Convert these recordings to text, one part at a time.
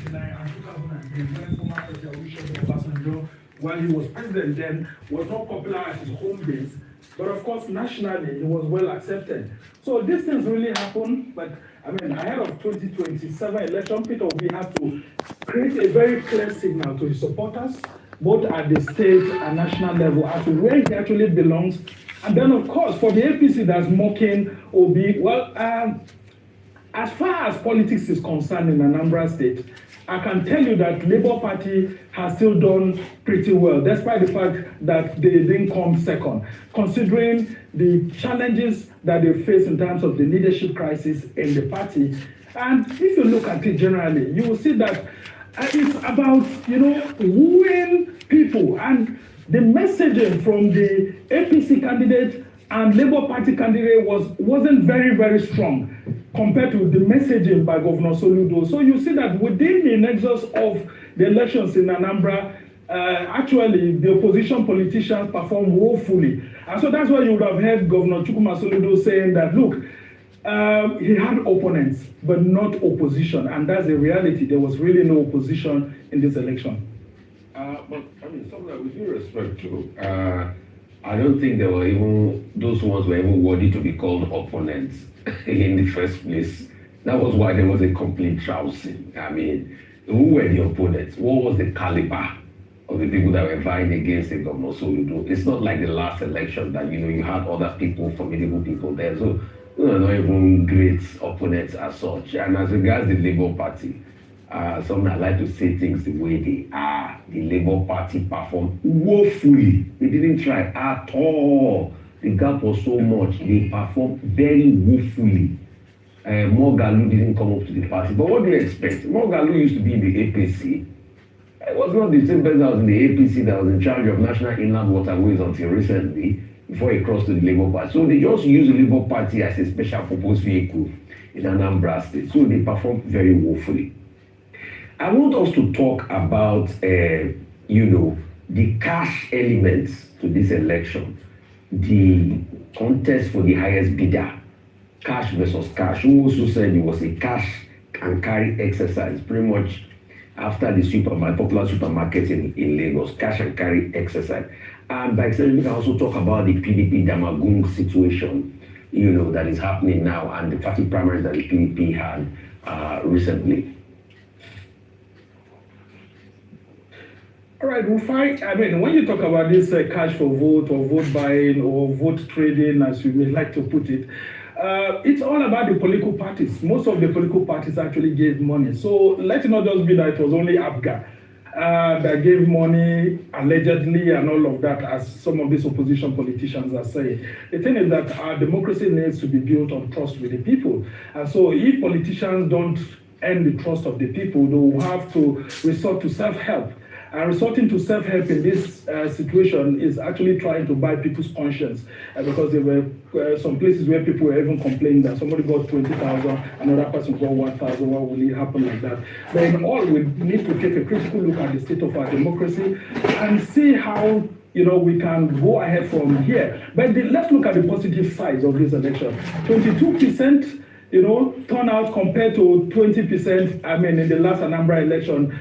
1999 and 2003, when former President Olusegun Obasanjo, while he was president then, was not popular at his home base, but of course, nationally, he was well accepted. So these things really happen, but I mean, ahead of 2027 election, Peter Obi had to create a very clear signal to his supporters, both at the state and national level, as to where he actually belongs. And then, of course, for the APC that's mocking Obi, well, as far as politics is concerned in Anambra State, I can tell you that Labour Party has still done pretty well, despite the fact that they didn't come second, considering the challenges that they face in terms of the leadership crisis in the party. And if you look at it generally, you will see that it's about, wooing people. And the messaging from the APC candidate and Labour Party candidate wasn't very, very strong compared to the messaging by Governor Soludo. So you see that within the nexus of the elections in Anambra, actually the opposition politicians performed woefully. And so that's why you would have heard Governor Chukwuma Soludo saying that, look, he had opponents, but not opposition. And that's the reality. There was really no opposition in this election. But I mean, something that with due respect to, I don't think there were even, those ones were even worthy to be called opponents in the first place. That was why there was a complete trouncing. I mean, who were the opponents? What was the caliber of the people that were vying against the Governor Soludo? It's not like the last election that, you had other people, formidable people there. So, not even great opponents as such. And as regards the Labour Party, some that like to say things the way they are. The Labour Party performed woefully. They didn't try at all. The gap was so much. They performed very woefully. Moghalu didn't come up to the party. But what do you expect? Moghalu used to be in the APC. It was not the same person that was in the APC that was in charge of National Inland Waterways until recently, before he crossed to the Labour Party. So they just use the Labour Party as a special purpose vehicle in Anambra State. So they performed very woefully. I want us to talk about, the cash elements to this election, the contest for the highest bidder, cash versus cash. Who also said it was a cash and carry exercise, pretty much after the popular supermarket in Lagos, cash and carry exercise. And by extension, we can also talk about the PDP Damagung situation, that is happening now, and the party primaries that the PDP had recently. All right, Rufai, I mean, when you talk about this cash for vote or vote buying or vote trading, as you may like to put it, it's all about the political parties. Most of the political parties actually gave money. So let it not just be that it was only APGA that gave money allegedly and all of that, as some of these opposition politicians are saying. The thing is that our democracy needs to be built on trust with the people. And so if politicians don't earn the trust of the people, they will have to resort to self-help. And resorting to self-help in this situation is actually trying to buy people's conscience, because there were some places where people were even complaining that somebody got 20,000, another person got 1,000. Why will it happen like that? But in all, we need to take a critical look at the state of our democracy and see how we can go ahead from here. But let's look at the positive sides of this election. 22%. Turnout compared to 20%, in the last Anambra election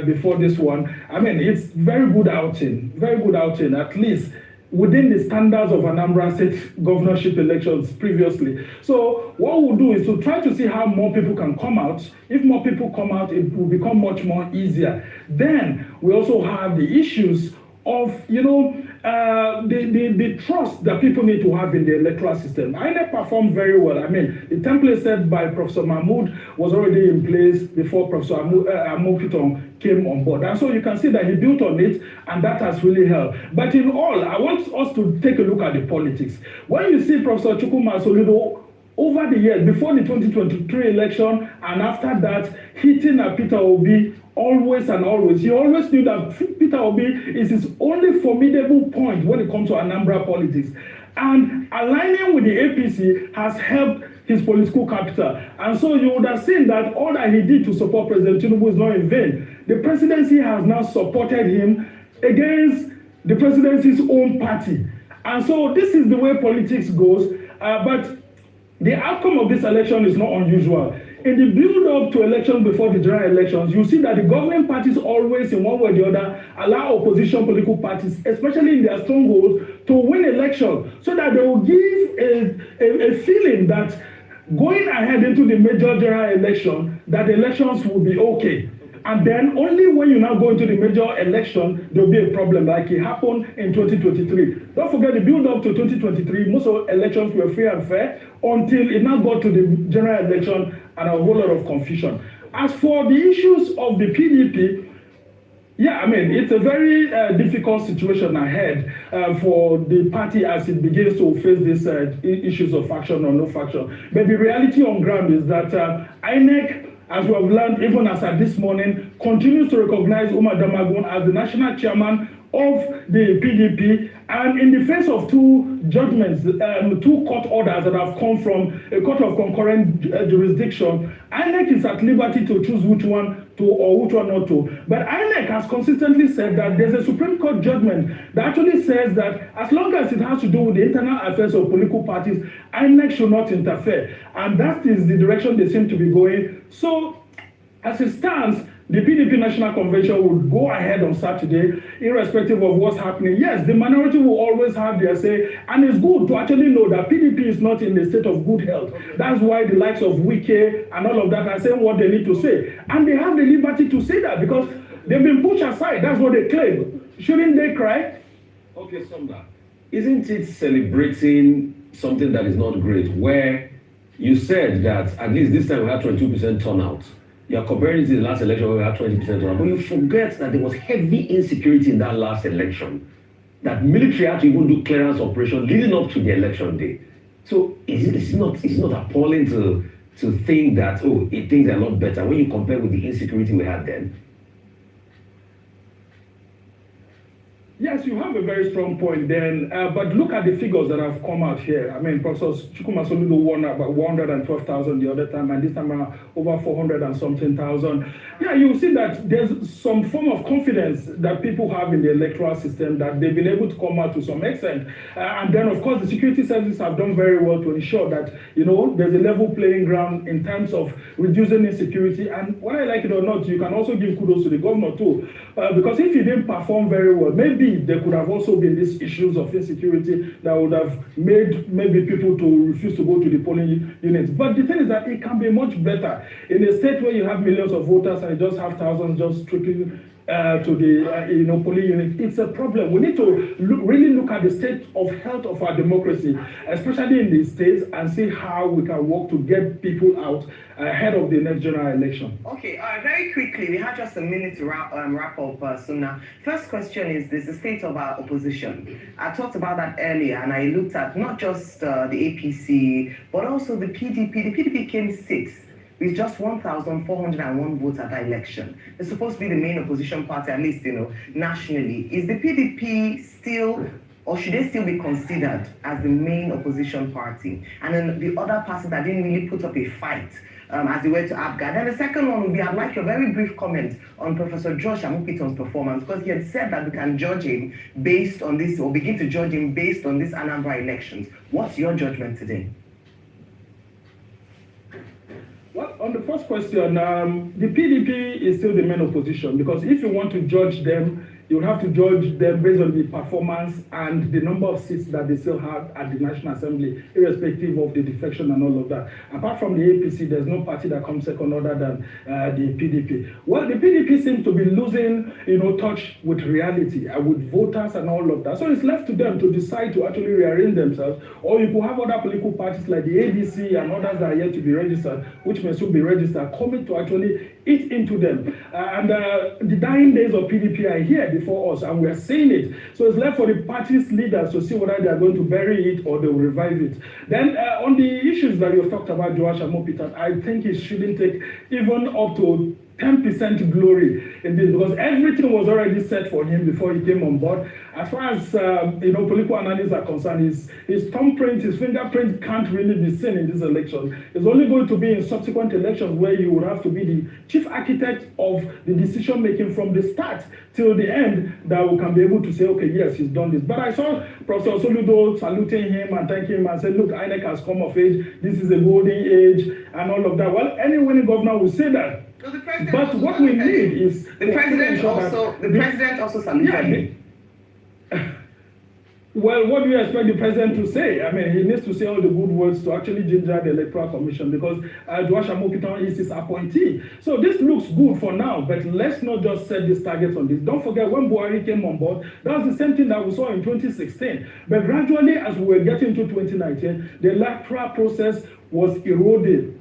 before this one. It's very good outing, at least within the standards of Anambra State governorship elections previously. So what we'll do is to try to see how more people can come out. If more people come out, it will become much more easier. Then we also have the issues of, the trust that people need to have in the electoral system. INEC performed very well. The template set by Professor Mahmood was already in place before Professor Amokiton came on board. And so you can see that he built on it, and that has really helped. But in all, I want us to take a look at the politics. When you see Professor Chukwuma Soludo over the years, before the 2023 election and after that, hitting at Peter Obi always and always. He always knew that Peter Obi is his only formidable point when it comes to Anambra politics. And aligning with the APC has helped his political capital. And so you would have seen that all that he did to support President Tinubu is not in vain. The presidency has now supported him against the presidency's own party. And so this is the way politics goes. But the outcome of this election is not unusual. In the build-up to elections before the general elections, you see that the government parties always, in one way or the other, allow opposition political parties, especially in their strongholds, to win elections, so that they will give a feeling that going ahead into the major general election, that the elections will be okay. And then only when you now go into the major election, there will be a problem like it happened in 2023. Don't forget the build-up to 2023, most of the elections were free and fair until it now got to the general election and a whole lot of confusion. As for the issues of the PDP, yeah, I mean, it's a very difficult situation ahead for the party as it begins to face these issues of faction or no faction. But the reality on ground is that INEC, as we have learned even as at this morning, continues to recognize Umar Damagum as the national chairman of the PDP, and in the face of two judgments, two court orders that have come from a court of concurrent jurisdiction, INEC is at liberty to choose which one to or which one not to. But INEC has consistently said that there's a Supreme Court judgment that actually says that as long as it has to do with the internal affairs of political parties, INEC should not interfere. And that is the direction they seem to be going. So, as it stands, the PDP National Convention will go ahead on Saturday, irrespective of what's happening. Yes, the minority will always have their say, and it's good to actually know that PDP is not in a state of good health. That's why the likes of Wike and all of that are saying what they need to say. And they have the liberty to say that because they've been pushed aside. That's what they claim. Shouldn't they cry? Okay, Sumda, isn't it celebrating something that is not great, where you said that at least this time we had 22% turnout? You're comparing it to the last election where we had 20% turnout, but you forget that there was heavy insecurity in that last election, that military had to even do clearance operation leading up to the election day. So it's not appalling to think that, things are a lot better when you compare with the insecurity we had then? Yes, you have a very strong point then, but look at the figures that have come out here. I mean, Professor Chukwuma Soludo won about 112,000 the other time, and this time around over 400 and something thousand. Yeah, you see that there's some form of confidence that people have in the electoral system that they've been able to come out to some extent. And then, of course, the security services have done very well to ensure that, there's a level playing ground in terms of reducing insecurity. And whether I like it or not, you can also give kudos to the governor too, because if he didn't perform very well, maybe there could have also been these issues of insecurity that would have made maybe people to refuse to go to the polling units. But the thing is that it can be much better in a state where you have millions of voters and you just have thousands just trickling to the polling unit. It's a problem. We need to really look at the state of health of our democracy, especially in the states, and see how we can work to get people out ahead of the next general election. Okay, very quickly, we have just a minute to wrap up, Sumna. First question is the state of our opposition. I talked about that earlier, and I looked at not just the APC, but also the PDP. The PDP came sixth with just 1,401 votes at that election. It's supposed to be the main opposition party, at least, nationally. Is the PDP still, or should they still be considered as the main opposition party? And then the other parties that didn't really put up a fight as they were to APGA. Then the second one would be, I'd like a very brief comment on Professor Josh Amupiton's performance, because he had said that we can judge him based on this, or begin to judge him based on this Anambra elections. What's your judgment today? Well, on the first question, the PDP is still the main opposition, because if you want to judge them, you have to judge them based on the performance and the number of seats that they still have at the National Assembly, irrespective of the defection and all of that. Apart from the APC, there's no party that comes second other than the PDP. Well, the PDP seems to be losing, touch with reality, with voters and all of that. So it's left to them to decide to actually rearrange themselves, or you could have other political parties like the ADC and others that are yet to be registered, which may soon be registered, coming to actually eat into them. And the dying days of PDP are here before us, and we are seeing it. So it's left for the party's leaders to see whether they are going to bury it or they will revive it. Then on the issues that you've talked about, Joash Amopitan, I think it shouldn't take even up to 10% glory in this, because everything was already set for him before he came on board. As far as political analysts are concerned, his thumbprint, his fingerprint can't really be seen in this election. It's only going to be in subsequent elections where you would have to be the chief architect of the decision making from the start till the end, that we can be able to say, okay, yes, he's done this. But I saw Professor Soludo saluting him and thanking him and said, look, INEC has come of age, this is a golden age, and all of that. Well, any winning governor will say that. So the president But what we need is the president also saluted him. Well, what do you expect the president to say? I mean, he needs to say all the good words to actually ginger the Electoral Commission, because Duash Amopitan is his appointee. So this looks good for now, but let's not just set these targets on this. Don't forget, when Buhari came on board, that was the same thing that we saw in 2016. But gradually, as we were getting into 2019, the electoral process was eroded.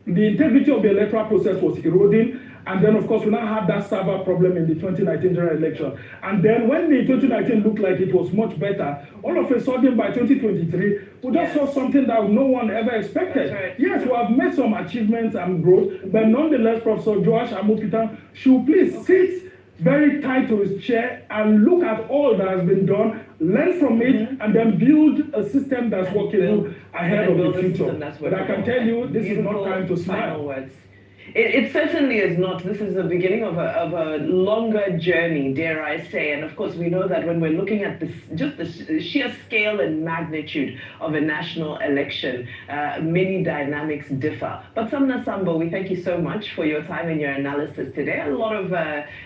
The integrity of the electoral process was eroding. And then, of course, we now have that server problem in the 2019 general election. And then when the 2019 looked like it was much better, all of a sudden by 2023, we just saw something that no one ever expected. Right. Yes, we have made some achievements and growth, but nonetheless, Professor Joash Amopitan should please sit very tight to his chair and look at all that has been done, learn from it, and then build a system that's working ahead of the future. But I can tell you, this is not time to smile. Words. It certainly is not. This is the beginning of a longer journey, dare I say. And of course, we know that when we're looking at the sheer scale and magnitude of a national election, many dynamics differ. But Samna Sambo, we thank you so much for your time and your analysis today. A lot of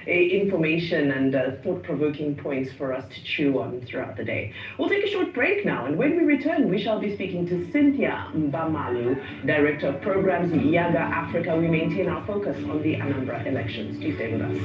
information and thought-provoking points for us to chew on throughout the day. We'll take a short break now, and when we return, we shall be speaking to Cynthia Mbamalu, Director of Programs, Yaga Africa. We maintain our focus on the Anambra elections. Please stay with us.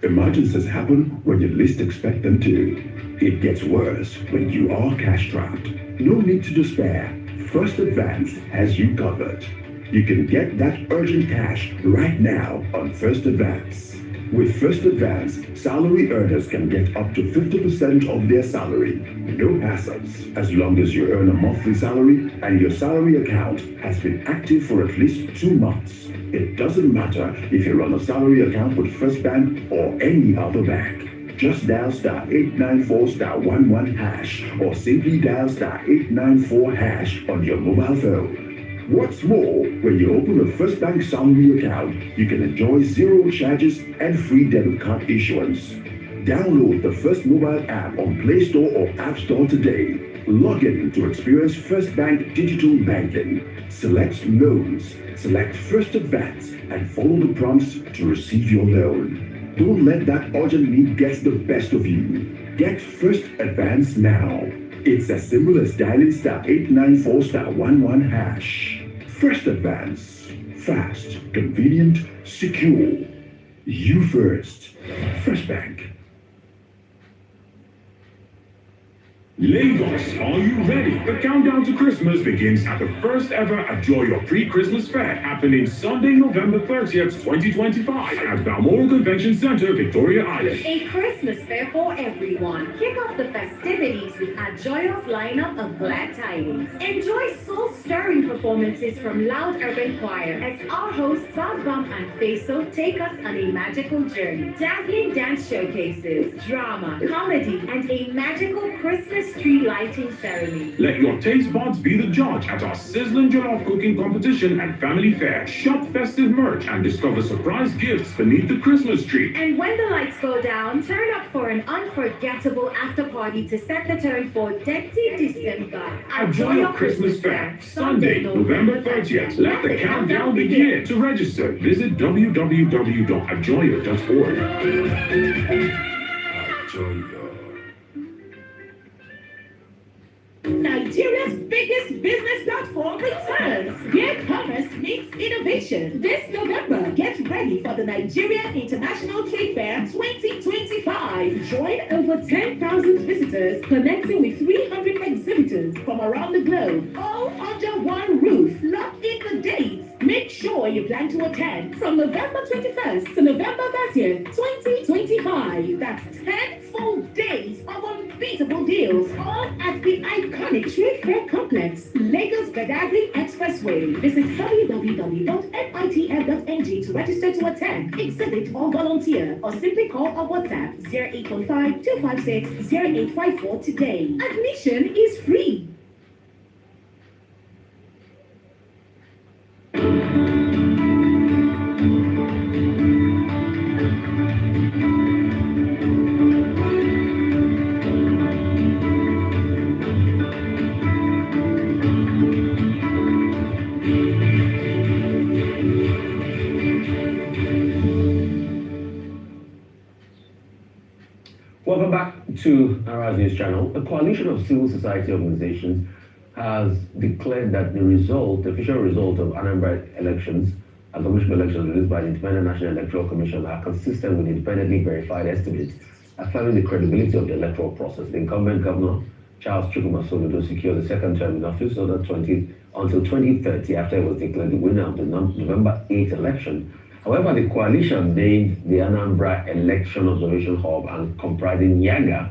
Emergencies happen when you least expect them to. It gets worse when you are cash strapped. No need to despair. First Advance has you covered. You can get that urgent cash right now on First Advance. With First Advance, salary earners can get up to 50% of their salary. No hassles, as long as you earn a monthly salary and your salary account has been active for at least 2 months. It doesn't matter if you're on a salary account with First Bank or any other bank. Just dial *894*11# or simply dial *894# on your mobile phone. What's more, when you open a First Bank salary account, you can enjoy 0 charges and free debit card issuance. Download the First mobile app on Play Store or App Store today. Log in to experience First Bank digital banking. Select loans, select First Advance, and follow the prompts to receive your loan. Don't let that urgent need get the best of you. Get First Advance now. It's as simple as dialing *894*11#. First Advance. Fast, convenient, secure. You first. First Bank. Lagos, are you ready? The countdown to Christmas begins at the first ever Ajoyo Pre-Christmas Fair happening Sunday, November 30th, 2025 at Balmoral Convention Center, Victoria Island. A Christmas fair for everyone. Kick off the festivities with Ajoyo's lineup of glad tidings. Enjoy soul-stirring performances from Loud Urban Choir as our hosts Bob Bum and Faso take us on a magical journey. Dazzling dance showcases, drama, comedy, and a magical Christmas tree lighting ceremony. Let your taste buds be the judge at our sizzling jollof cooking competition and family fair. Shop festive merch and discover surprise gifts beneath the Christmas tree. And when the lights go down, turn up for an unforgettable after party to set the tone for Dirty December. Ajoyo Christmas Fair, Sunday, November 30th. Let the countdown begin. To register, visit www.ajoyo.org. Ajoyo. Nigeria's biggest business platform returns, where commerce meets innovation. This November, get ready for the Nigeria International Trade Fair 2025. Join over over 10,000 visitors, connecting with 300 exhibitors from around the globe, all under one roof. Lock in the dates. Make sure you plan to attend from November 21st to November 30th, 2025. That's 10 full days of unbeatable deals, all at the iconic Trade Fair Complex, Lagos Badagry Expressway. Visit www.mitf.ng to register to attend, exhibit or volunteer, or simply call or WhatsApp 0815-256-0854 today. Admission is free. Welcome back to Arise News Channel. A coalition of civil society organizations has declared that the official result of Anambra elections, and commission elections released by the Independent National Electoral Commission, are consistent with independently verified estimates, affirming the credibility of the electoral process. The incumbent governor, Charles Chukwuma Soludo, secured the second term in office until 2030 after he was declared the winner of the November 8th election. However, the coalition named the Anambra Election Observation Hub and comprising YAGA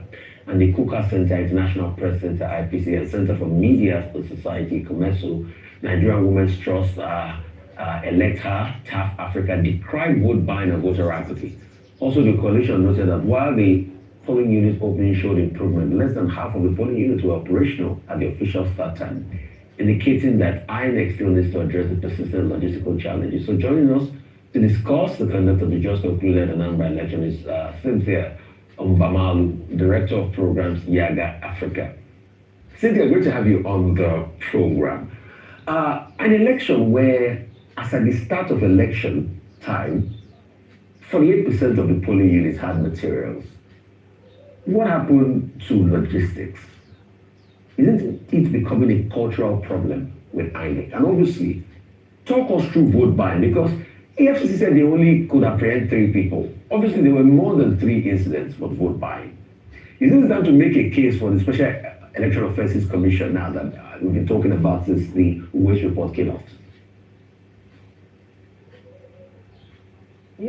and the Kuka Center, International Press Center, IPC, and Center for Media Society, COMESO, Nigerian Women's Trust, Electa, TAF Africa, decried vote buying and voter apathy. Also, the coalition noted that while the polling units opening showed improvement, less than half of the polling units were operational at the official start time, indicating that INEC still needs to address the persistent logistical challenges. So joining us to discuss the conduct of the just concluded Anambra election is Cynthia Mbamalu, Director of Programs, YAGA Africa. Cynthia, great to have you on the program. An election where, as at the start of election time, 48% of the polling units had materials. What happened to logistics? Isn't it becoming a cultural problem with INEC? And obviously, talk us through vote buying, because AFCC said they only could apprehend 3 people. Obviously, there were more than 3 incidents for vote buying. Is this time to make a case for the Special Election Offences Commission now that we've been talking about since the Uwais report came out? Good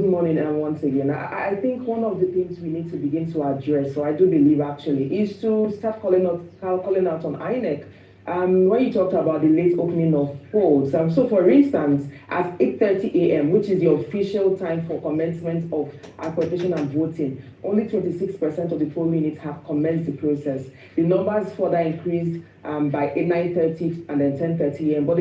morning once again. I think one of the things we need to begin to address, so I do believe actually, is to start calling out on INEC. When you talked about the late opening of polls, so for instance, at 8:30 a.m., which is the official time for commencement of accreditation and voting, only 26% of the polling units have commenced the process. The numbers further increased by 9:30 and then 10:30 a.m. But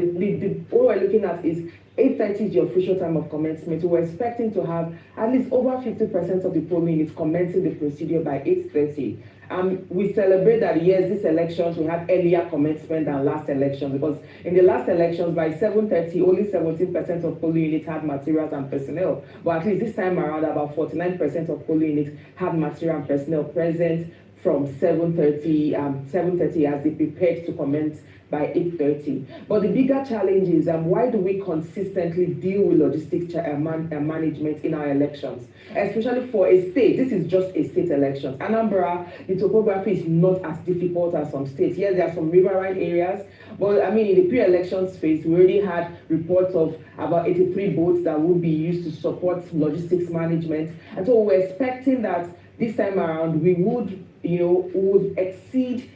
what we're looking at is 8:30 is the official time of commencement. We're expecting to have at least over 50% of the polling units commencing the procedure by 8:30. We celebrate that, yes, these elections, we have earlier commencement than last election, because in the last elections, by 7:30, only 17% of polling units had materials and personnel. But at least this time around, about 49% of polling units had material and personnel present from 7:30 as they prepared to commence by 8:30. But the bigger challenge is why do we consistently deal with logistics management in our elections? Especially for a state, this is just a state election. Anambra, the topography is not as difficult as some states. Yes, there are some riverine areas, but in the pre-election phase, we already had reports of about 83 boats that would be used to support logistics management. And so we're expecting that this time around, we would exceed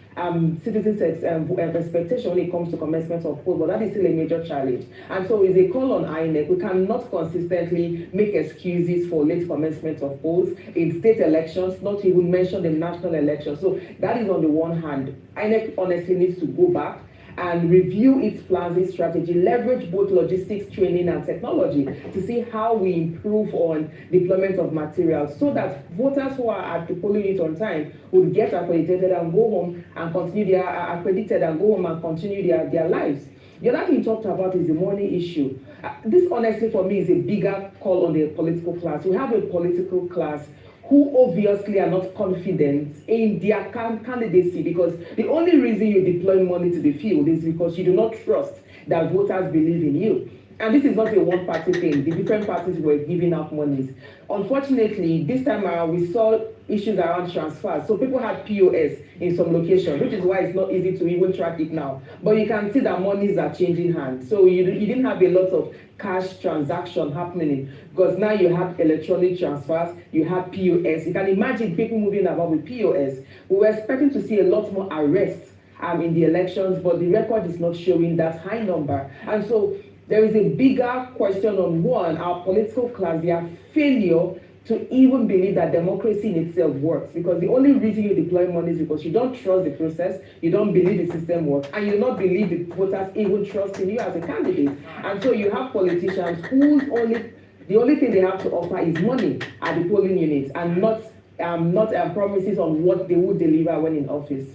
citizens' expectation when it comes to commencement of polls, but that is still a major challenge. And so it's a call on INEC. We cannot consistently make excuses for late commencement of polls in state elections, not even mention the national elections. So that is on the one hand. INEC honestly needs to go back and review its plans, its strategy, leverage both logistics, training, and technology to see how we improve on deployment of materials so that voters who are at the polling unit on time would get accredited and go home and continue their lives. The other thing you talked about is the money issue. This honestly for me is a bigger call on the political class. We have a political class who obviously are not confident in their candidacy, because the only reason you deploy money to the field is because you do not trust that voters believe in you. and this is not a one-party thing. The different parties were giving out monies. Unfortunately, this time around, we saw issues around transfers. So people had POS in some locations, which is why it's not easy to even track it now. But you can see that monies are changing hands. So you didn't have a lot of cash transaction happening, because now you have electronic transfers, you have POS. You can imagine people moving about with POS. We were expecting to see a lot more arrests in the elections, but the record is not showing that high number. And so there is a bigger question on one, our political class, their failure to even believe that democracy in itself works, because the only reason you deploy money is because you don't trust the process, you don't believe the system works, and you do not believe the voters even trust in you as a candidate. And so you have politicians whose the only thing they have to offer is money at the polling units, and not promises on what they would deliver when in office.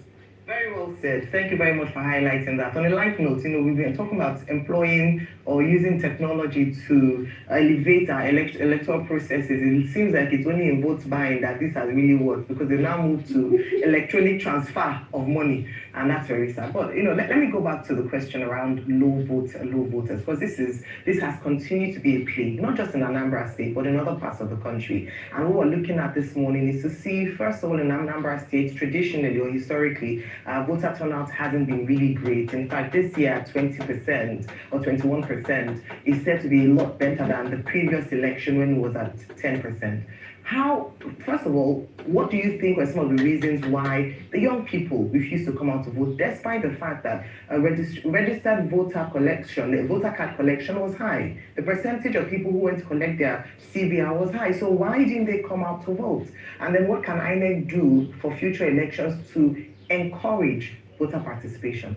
Very well said. Thank you very much for highlighting that. On a light note, we've been talking about employing or using technology to elevate our electoral processes. It seems like it's only in vote buying that this has really worked, because they now moved to electronic transfer of money, and that's very sad. But let me go back to the question around low voters, because this has continued to be a plague, not just in Anambra State, but in other parts of the country. And what we're looking at this morning is to see, first of all, in Anambra State, traditionally or historically, voter turnout hasn't been really great. In fact, this year, 20% or 21% is said to be a lot better than the previous election when it was at 10%. First of all, what do you think were some of the reasons why the young people refused to come out to vote, despite the fact that registered voter collection, the voter card collection was high? The percentage of people who went to collect their CVR was high. So why didn't they come out to vote? And then what can INEC do for future elections to encourage voter participation?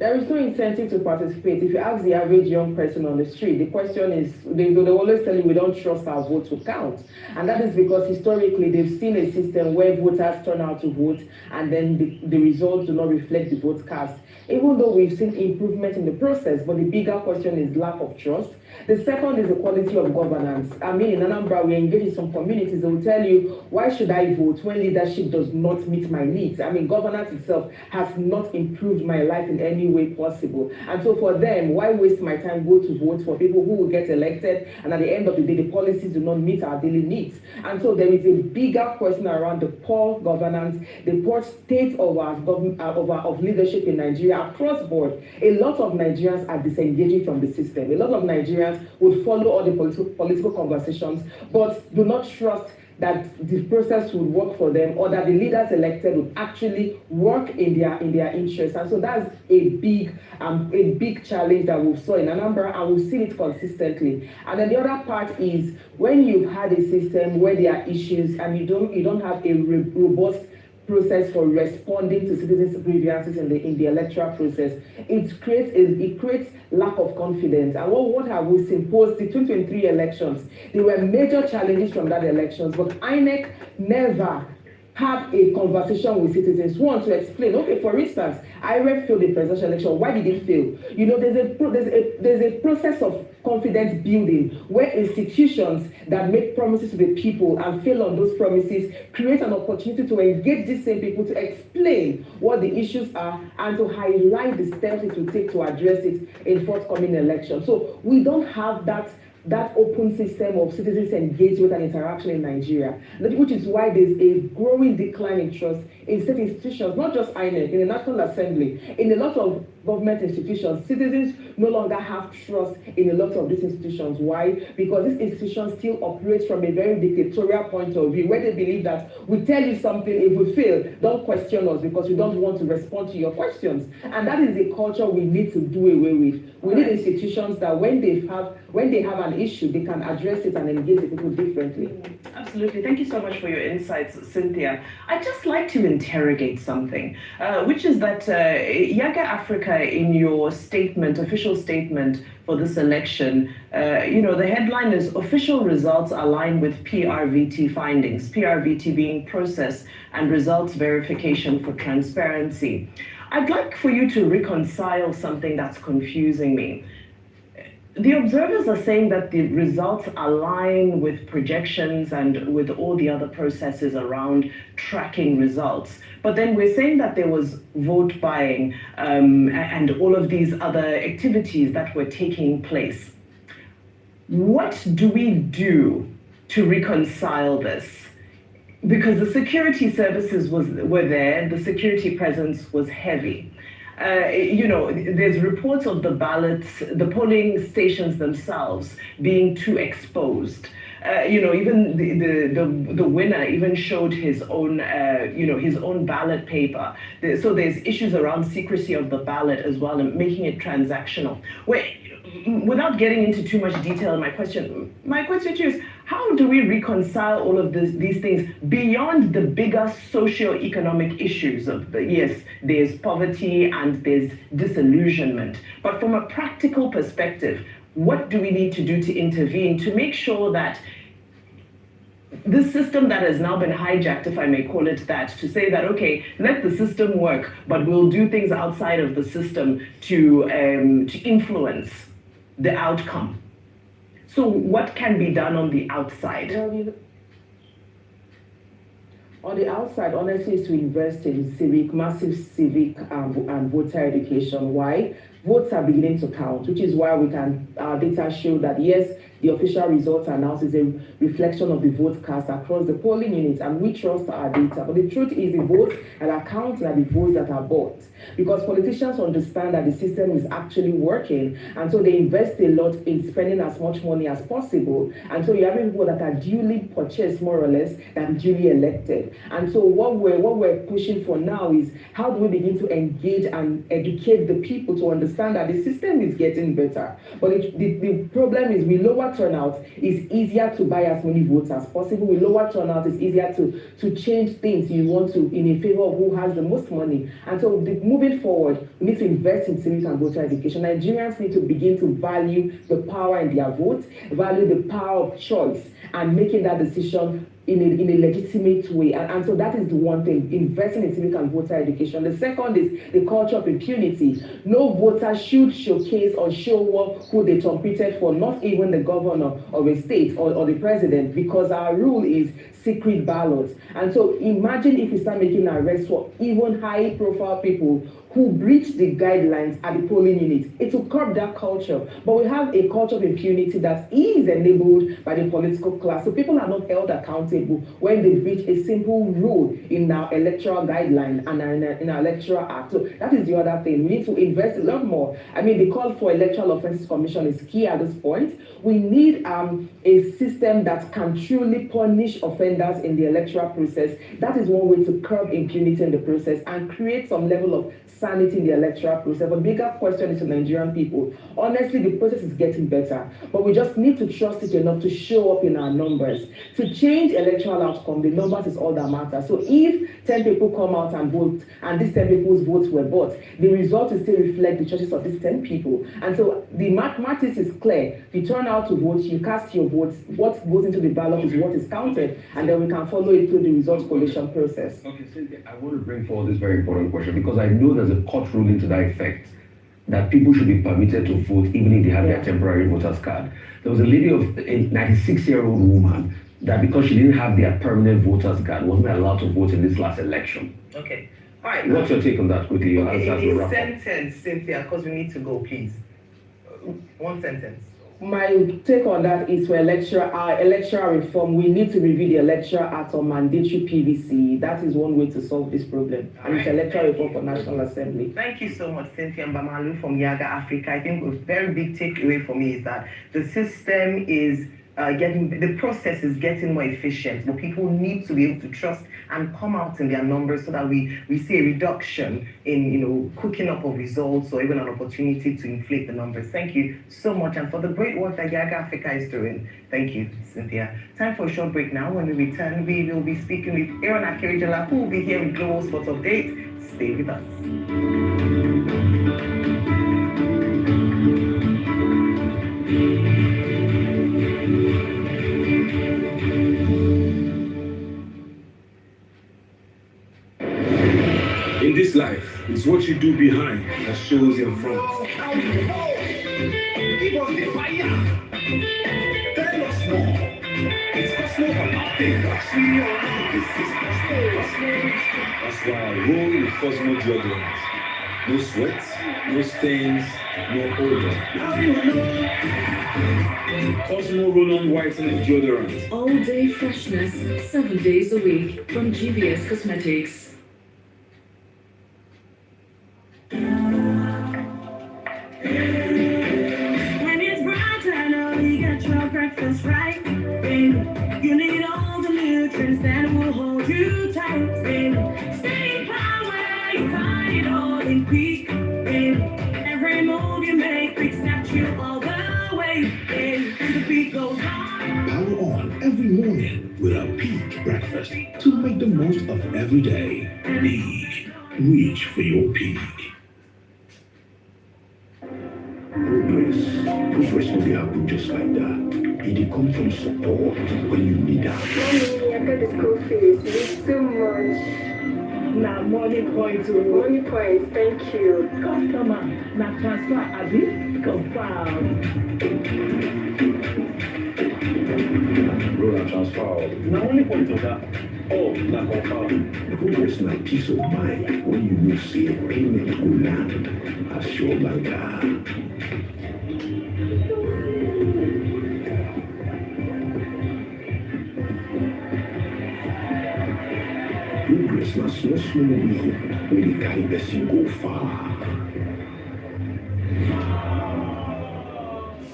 There is no incentive to participate. If you ask the average young person on the street, the question is, they always tell you, we don't trust our vote to count. And that is because historically they've seen a system where voters turn out to vote and then the results do not reflect the vote cast. Even though we've seen improvement in the process, but the bigger question is lack of trust. The second is the quality of governance. I mean, in Anambra, we engage in some communities that will tell you, why should I vote when leadership does not meet my needs? I mean, governance itself has not improved my life in any way possible. And so for them, why waste my time go to vote for people who will get elected, and at the end of the day, the policies do not meet our daily needs? And so there is a bigger question around the poor governance, the poor state of of leadership in Nigeria across board. A lot of Nigerians are disengaging from the system. A lot of Nigerians would follow all the political conversations, but do not trust that the process would work for them, or that the leaders elected would actually work in their interest. And so that's a big challenge that we've saw in Anambra, and we've seen it consistently. And then the other part is, when you've had a system where there are issues and you don't have a robust process for responding to citizens' grievances in the electoral process, it creates lack of confidence. And what have we seen post the 2023 elections? There were major challenges from that elections, but INEC never had a conversation with citizens. One, to explain, okay, for instance, IREF failed the presidential election. Why did it fail? There's a process of confidence building where institutions that make promises to the people and fail on those promises create an opportunity to engage these same people to explain what the issues are and to highlight the steps it will take to address it in forthcoming elections. So we don't have that open system of citizens engagement and interaction in Nigeria, which is why there's a growing decline in trust in state institutions, not just INEC, in the National Assembly, in a lot of government institutions. Citizens no longer have trust in a lot of these institutions. Why? Because these institutions still operate from a very dictatorial point of view, where they believe that we tell you something, if we fail, don't question us because we don't want to respond to your questions. And that is a culture we need to do away with. We need institutions that when they have an issue, they can address it and engage the people differently. Absolutely. Thank you so much for your insights, Cynthia. I'd just like to interrogate something, which is that Yaga Africa, in your official statement for this election, the headline is "Official results align with PRVT findings," PRVT being process and results verification for transparency. I'd like for you to reconcile something that's confusing me. The observers are saying that the results align with projections and with all the other processes around tracking results. But then we're saying that there was vote buying and all of these other activities that were taking place. What do we do to reconcile this? Because the security services were there, the security presence was heavy. There's reports of the ballots, the polling stations themselves being too exposed. Even the winner even showed his own, his own ballot paper. So there's issues around secrecy of the ballot as well and making it transactional. Without getting into too much detail, my question to you is, how do we reconcile all of these things beyond the bigger socio-economic issues of yes, there's poverty and there's disillusionment, but from a practical perspective, what do we need to do to intervene to make sure that this system that has now been hijacked, if I may call it that, to say that, okay, let the system work, but we'll do things outside of the system to influence the outcome. So what can be done on the outside? On the outside, honestly, is to invest in massive civic and voter education. Why? Votes are beginning to count, which is why our data show that yes, the official results announced is a reflection of the vote cast across the polling units, and we trust our data. But the truth is the votes that are counted are the votes that are bought. Because politicians understand that the system is actually working, and so they invest a lot in spending as much money as possible. And so you have people that are duly purchased, more or less, than duly elected. And so what we're pushing for now is how do we begin to engage and educate the people to understand that the system is getting better. But the problem is with lower turnout, it's easier to buy as many votes as possible. With lower turnout, it's easier to change things you want to in favor of who has the most money. And so moving forward, we need to invest in civic and voter education. Nigerians need to begin to value the power in their vote, value the power of choice, and making that decision in a legitimate way. And so that is the one thing, investing in civic and voter education. The second is the culture of impunity. No voter should showcase or show who they trumpeted for, not even the governor of a state or the president, because our rule is secret ballots. And so imagine if we start making arrests for even high-profile people who breach the guidelines at the polling units. It will curb that culture. But we have a culture of impunity that is enabled by the political class. So people are not held accountable when they breach a simple rule in our electoral guideline and in our electoral act. So that is the other thing. We need to invest a lot more. I mean, the call for Electoral Offences Commission is key at this point. We need a system that can truly punish offenders in the electoral process. That is one way to curb impunity in the process and create some level of sanity in the electoral process. But the bigger question is to Nigerian people. Honestly, the process is getting better, but we just need to trust it enough to show up in our numbers. To change electoral outcome, the numbers is all that matters. So if 10 people come out and vote, and these 10 people's votes were bought, the result will still reflect the choices of these 10 people. And so the mathematics is clear. If you turn out to vote, you cast your votes, what goes into the ballot is what is counted, and then we can follow it through the results collation process. Okay, Cynthia, I want to bring forward this very important question because I know there's a court ruling to that effect that people should be permitted to vote even if they have their temporary voter's card. There was a lady of a 96-year-old woman that because she didn't have their permanent voter's card wasn't allowed to vote in this last election. Okay. All right. What's your take on that quickly? Okay, a sentence, Cynthia, because we need to go, please. One sentence. My take on that is for electoral reform, we need to review the Electoral Act on mandatory PVC. That is one way to solve this problem. And it's electoral reform for National Assembly. Thank you so much, Cynthia Mbamalu from Yaga Africa. I think a very big takeaway for me is that the system is the process is getting more efficient, but people need to be able to trust and come out in their numbers so that we see a reduction in cooking up of results or even an opportunity to inflate the numbers. Thank you so much, and for the great work that Yaga Africa is doing. Thank you, Cynthia. Time for a short break now. When we return, we will be speaking with Aaron Akerijala, who will be here with Global Sports Update. Stay with us. In this life, it's what you do behind that shows in front. Give us the fire. Tell us more. It's Cosmo or nothing. Cosmo or nothing. It's Cosmo. That's why I roll with Cosmo deodorant. No sweat, no stains, no odor. Cosmo Roll-On Whitening Deodorant. All day freshness, 7 days a week from GVS Cosmetics. When it's bright, I know you got your breakfast right, baby. You need all the nutrients that will hold you tight, baby. Stay power, you find it all in peak, baby. Every move you make snap you all the way, baby. And the beat goes on. Power on every morning with a peak breakfast to make the most of every day. Peak. Reach for your peak. Progress will be happen just like that. It comes from support when you need that. Mommy, I got the school fees. It's so much. Now, money point. Money points, thank you. Customer, now transfer, Abi, confirm. Roll transfer. Now only point of that. Oh, not confirm. Progress na peace of mind when you know say payment will land. Assure Banka. Progress na small win when the carry person go far.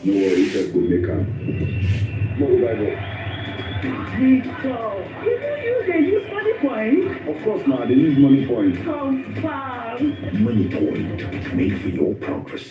No worries, just go make am. Go Bible. Victor, you use money point? Of course, now they use money point. Confirm. Money point made for your progress.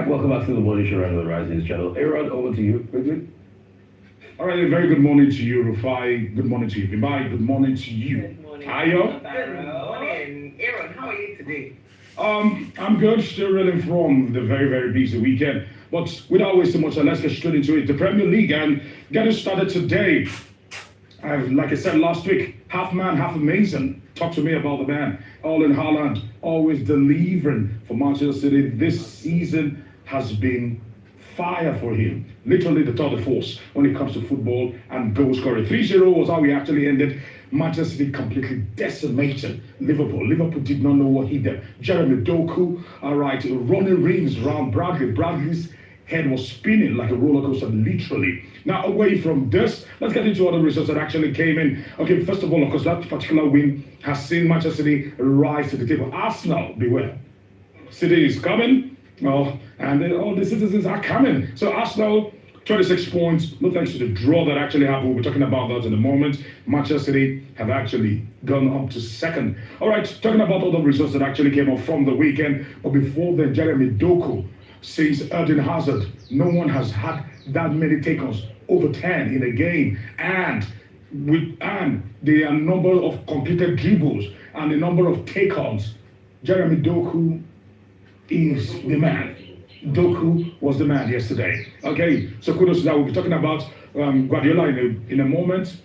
Welcome back to the Morning Show on the Rising channel. Aaron, over to you quickly. All right, a very good morning to you, Rufai. Good morning to you, Bimai. Good morning to you. Good morning. Ayo. Good morning. Aaron, how are you today? I'm good, still reeling from the very, very busy weekend. But without wasting much time, let's get straight into it. The Premier League and getting started today. Like I said last week, half man, half amazing. Talk to me about the man. Erling Haaland, always delivering for Manchester City. This season has been fire for him. Literally the third force when it comes to football and goal scoring. 3-0 was how we actually ended. Manchester City completely decimated Liverpool. Liverpool did not know what hit them. Jeremy Doku, all right, running rings around Bradley. Bradley's head was spinning like a roller coaster, literally. Now, away from this, let's get into other results that actually came in. Okay, first of all, of course, that particular win has seen Manchester City rise to the table. Arsenal, beware. City is coming, and all the citizens are coming. So Arsenal, 26 points, no thanks to the draw that actually happened. We'll be talking about that in a moment. Manchester City have actually gone up to second. All right, talking about all the results that actually came up from the weekend. But before then, Jeremy Doku says Eden Hazard, no one has had that many take-ons, over 10 in a game, and the number of completed dribbles and the number of take-ons. Jeremy Doku is the man. Doku was the man yesterday. Okay, so kudos to that. We'll be talking about Guardiola in a moment.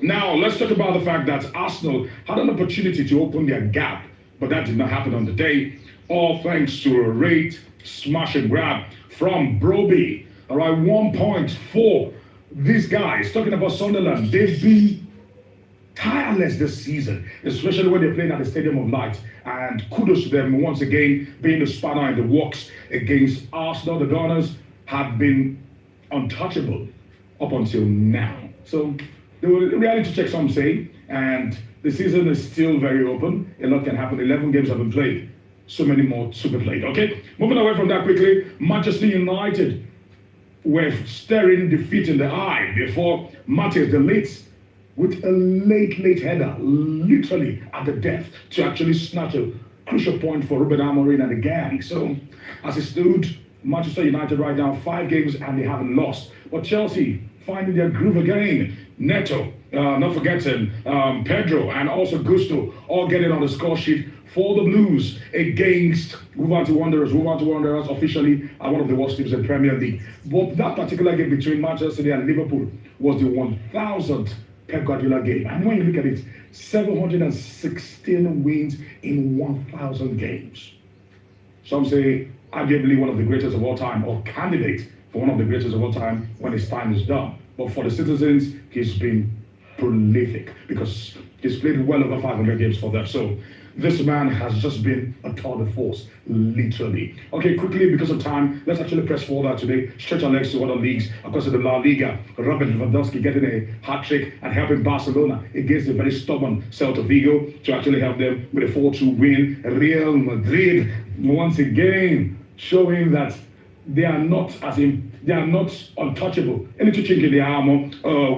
Now, let's talk about the fact that Arsenal had an opportunity to open their gap, but that did not happen on the day. All thanks to a rate smash and grab from Broby. All right, 1 point for these guys. Talking about Sunderland, they've been tireless this season, especially when they're playing at the Stadium of Light. And kudos to them once again being the spanner in the works against Arsenal. The Gunners have been untouchable up until now. So they were reality check, some say, and the season is still very open. A lot can happen. 11 games have been played. So many more to be played. Okay, moving away from that quickly, Manchester United were staring defeat in the eye before Matthias de Ligt with a late header, literally at the death, to actually snatch a crucial point for Ruben Amorim and the gang. So, as it stood, Manchester United right now, 5 games and they haven't lost. But Chelsea, finding their groove again. Neto, not forgetting Pedro and also Gusto, all getting on the score sheet for the Blues against Wolverhampton Wanderers. Wolverhampton Wanderers officially are one of the worst teams in Premier League. But that particular game between Manchester City and Liverpool was the 1,000th Pep Guardiola game. And when you look at it, 716 wins in 1,000 games. Some say arguably one of the greatest of all time, or candidate for one of the greatest of all time when his time is done. But for the citizens, he's been prolific because he's played well over 500 games for them. So this man has just been a tour de force, literally. Okay, quickly, because of time, let's actually press forward today. Stretch our legs to other leagues. Of course, in the La Liga, Robert Lewandowski getting a hat-trick and helping Barcelona against a very stubborn Celta Vigo to actually help them with a 4-2 win. Real Madrid, once again, showing that they are not untouchable. A little chink in the armor,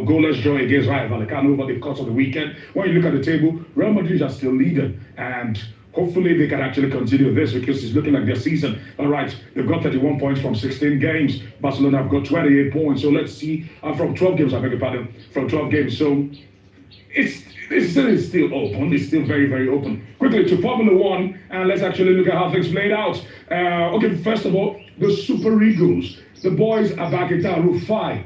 goalless draw against Rayo Vallecano over the course of the weekend. When you look at the table, Real Madrid are still leading, and hopefully they can actually continue this because it's looking like their season. All right, they've got 31 points from 16 games. Barcelona have got 28 points. So let's see, from 12 games, I beg your pardon, from 12 games. So it's still open. It's still very, very open. Quickly to Formula One, and let's actually look at how things played out. Okay, first of all, the Super Eagles. The boys are back in town, Route 5.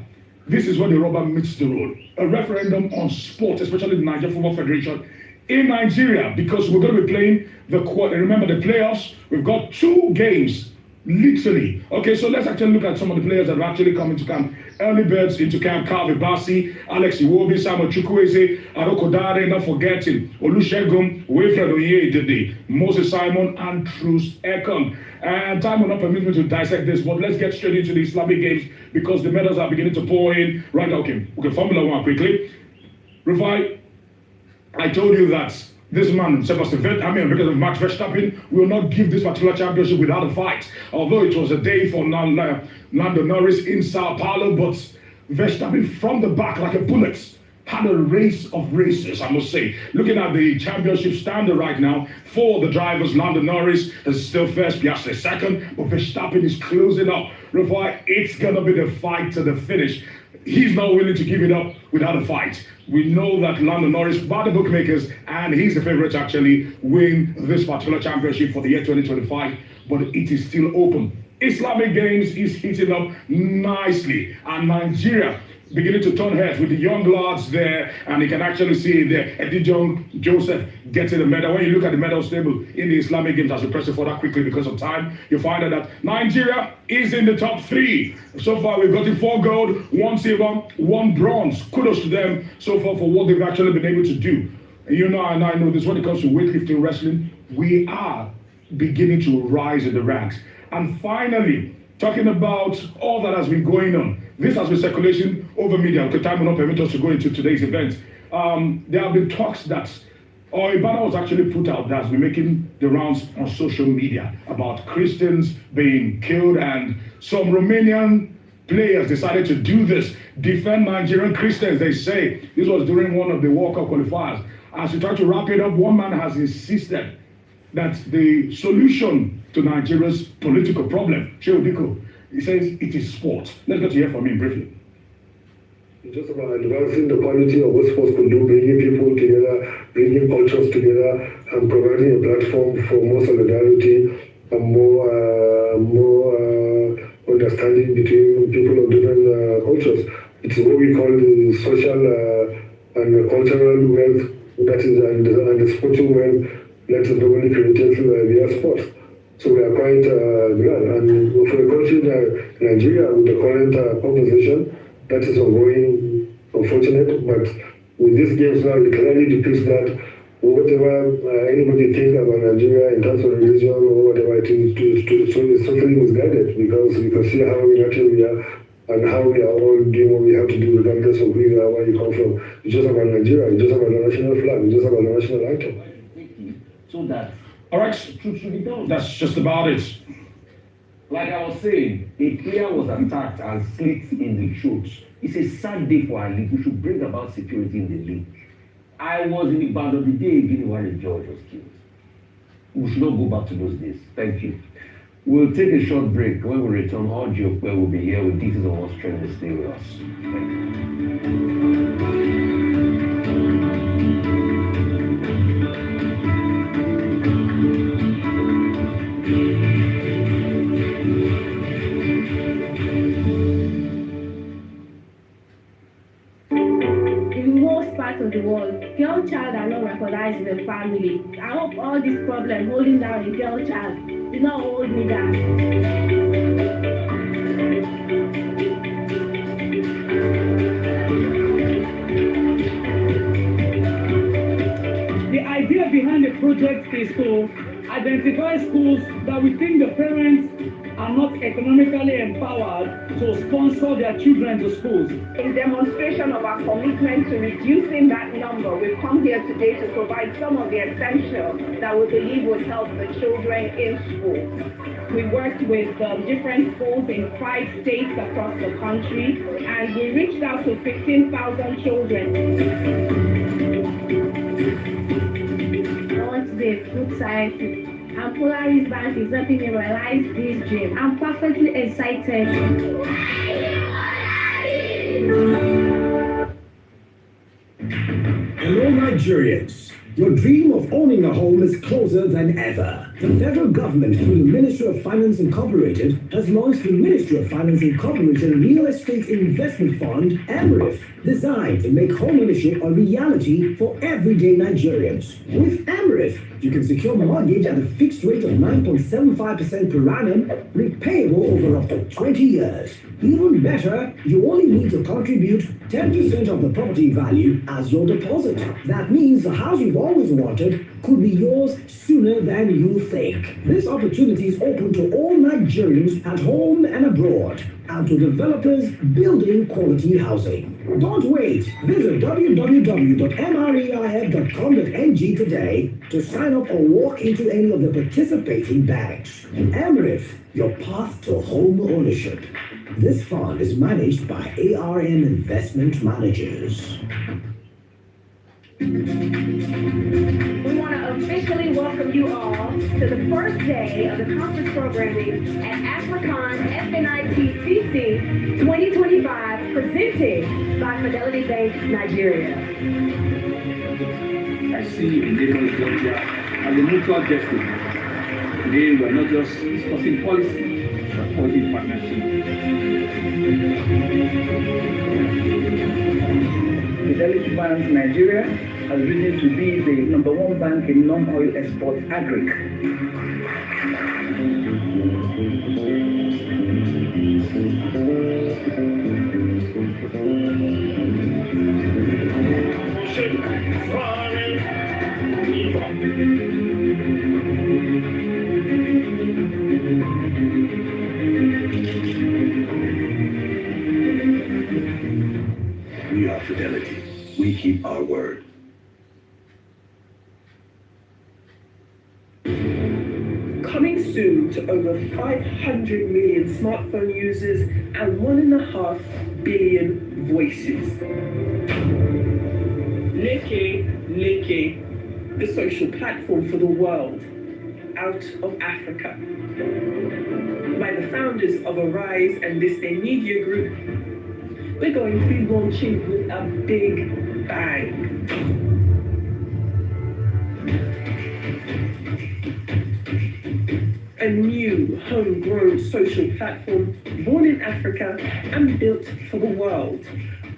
This is where the rubber meets the road. A referendum on sport, especially the Nigeria Football Federation in Nigeria, because we're going to be playing remember the playoffs. We've got 2 games, literally. Okay, so let's actually look at some of the players that are actually coming to camp. Early birds into camp: Calvi Bassi, Alex Iwobi, Samuel Chukwueze, Aroko Dare, not forgetting Olusegun, Wilfred Oyedide, Moses Simon, and Truce Ekong. And time will not permit me to dissect this, but let's get straight into the Islamic Games because the medals are beginning to pour in right now. Okay, Formula One quickly. Rufai, I told you that this man, Sebastian Vettel, because of Max Verstappen, will not give this particular championship without a fight. Although it was a day for Lando Norris in Sao Paulo, but Verstappen from the back like a bullet had a race of races, I must say. Looking at the championship standard right now, for the drivers, Lando Norris is still first, Piastri second, but Verstappen is closing up. Rufai, it's going to be the fight to the finish. He's not willing to give it up without a fight. We know that Lando Norris, by the bookmakers, and he's the favorite to actually win this particular championship for the year 2025, but it is still open. Islamic Games is heating up nicely, and Nigeria beginning to turn heads with the young lads there, and you can actually see there Eddie John Joseph getting the medal. When you look at the medal table in the Islamic Games, as we press it for that quickly because of time, you find out that Nigeria is in the top 3. So far, we've gotten 4 gold, 1 silver, 1 bronze. Kudos to them so far for what they've actually been able to do. And you know, and I know this, when it comes to weightlifting wrestling, we are beginning to rise in the ranks. And finally, talking about all that has been going on, this has been circulation over media. Okay, time will not permit us to go into today's event. There have been talks that, or a banner was actually put out that has been making the rounds on social media about Christians being killed, and some Romanian players decided to do this, defend Nigerian Christians. They say this was during one of the World Cup qualifiers. As we try to wrap it up, one man has insisted that the solution to Nigeria's political problem, Sheodiko, he says it is sport. Let's get to hear from him briefly. It's just about advancing the quality of what sports can do, bringing people together, bringing cultures together, and providing a platform for more solidarity and more understanding between people of different cultures. It's what we call the social and cultural wealth, that is, and the sporting wealth that is normally created via sports. So we are quite glad. And for a country like Nigeria, with the current composition, that is ongoing, unfortunate. But with these games now, it clearly depicts that whatever anybody thinks about Nigeria in terms of religion or whatever, it is totally misguided, because we can see how natural we are and how we are all doing what we have to do regardless of who you are, where you come from. It's just about Nigeria. It's just about the national flag. It's just about the national anthem. So that all right, should be done. That's just about it. Like I was saying, a player was attacked and slit in the throat. It's a sad day for our league. We should bring about security in the league. I was in Ibadan the day again when a judge was killed. We should not go back to those days. Thank you. We'll take a short break. When we return, Audio will be here with details on what's trending. Stay with us. Thank you. part of the world, girl child are not recognized in the family. I hope all this problem holding down a girl child is not hold me down. The idea behind the project is to identify schools that we think the parents are not economically empowered to sponsor their children to schools. In demonstration of our commitment to reducing that number, we've come here today to provide some of the essentials that we believe would help the children in school. We worked with different schools in 5 states across the country, and we reached out to 15,000 children. I want to be a food scientist, and Polaris Bank is helping me realize this dream. I'm perfectly excited. Hello, Nigerians. Your dream of owning a home is closer than ever. The federal government, through the Ministry of Finance Incorporated, has launched the Ministry of Finance Incorporated Real Estate Investment Fund, AMRIF, designed to make home ownership a reality for everyday Nigerians. With AMRIF, you can secure a mortgage at a fixed rate of 9.75% per annum, repayable over up to 20 years. Even better, you only need to contribute 10% of the property value as your deposit. That means the house you've always wanted could be yours sooner than you think. This opportunity is open to all Nigerians at home and abroad, and to developers building quality housing. Don't wait. Visit www.mreif.com.ng today to sign up or walk into any of the participating banks. AMRIF, your path to home ownership. This fund is managed by ARM Investment Managers. We want to officially welcome you all to the first day of the conference programming at African FNITCC 2025, presented by Fidelity Bank Nigeria. I see Indigenous Ethiopia as a mutual destiny. Today we are not just discussing policy, but forging partnership. Fidelity Bank Nigeria has risen to be the #1 bank in non-oil export agric. We are Fidelity. We keep our word. Coming soon to over 500 million smartphone users and 1.5 billion voices. Leke, the social platform for the world, out of Africa. By the founders of Arise and Disney Media Group, we're going to be launching with a big bang. A new homegrown social platform born in Africa and built for the world,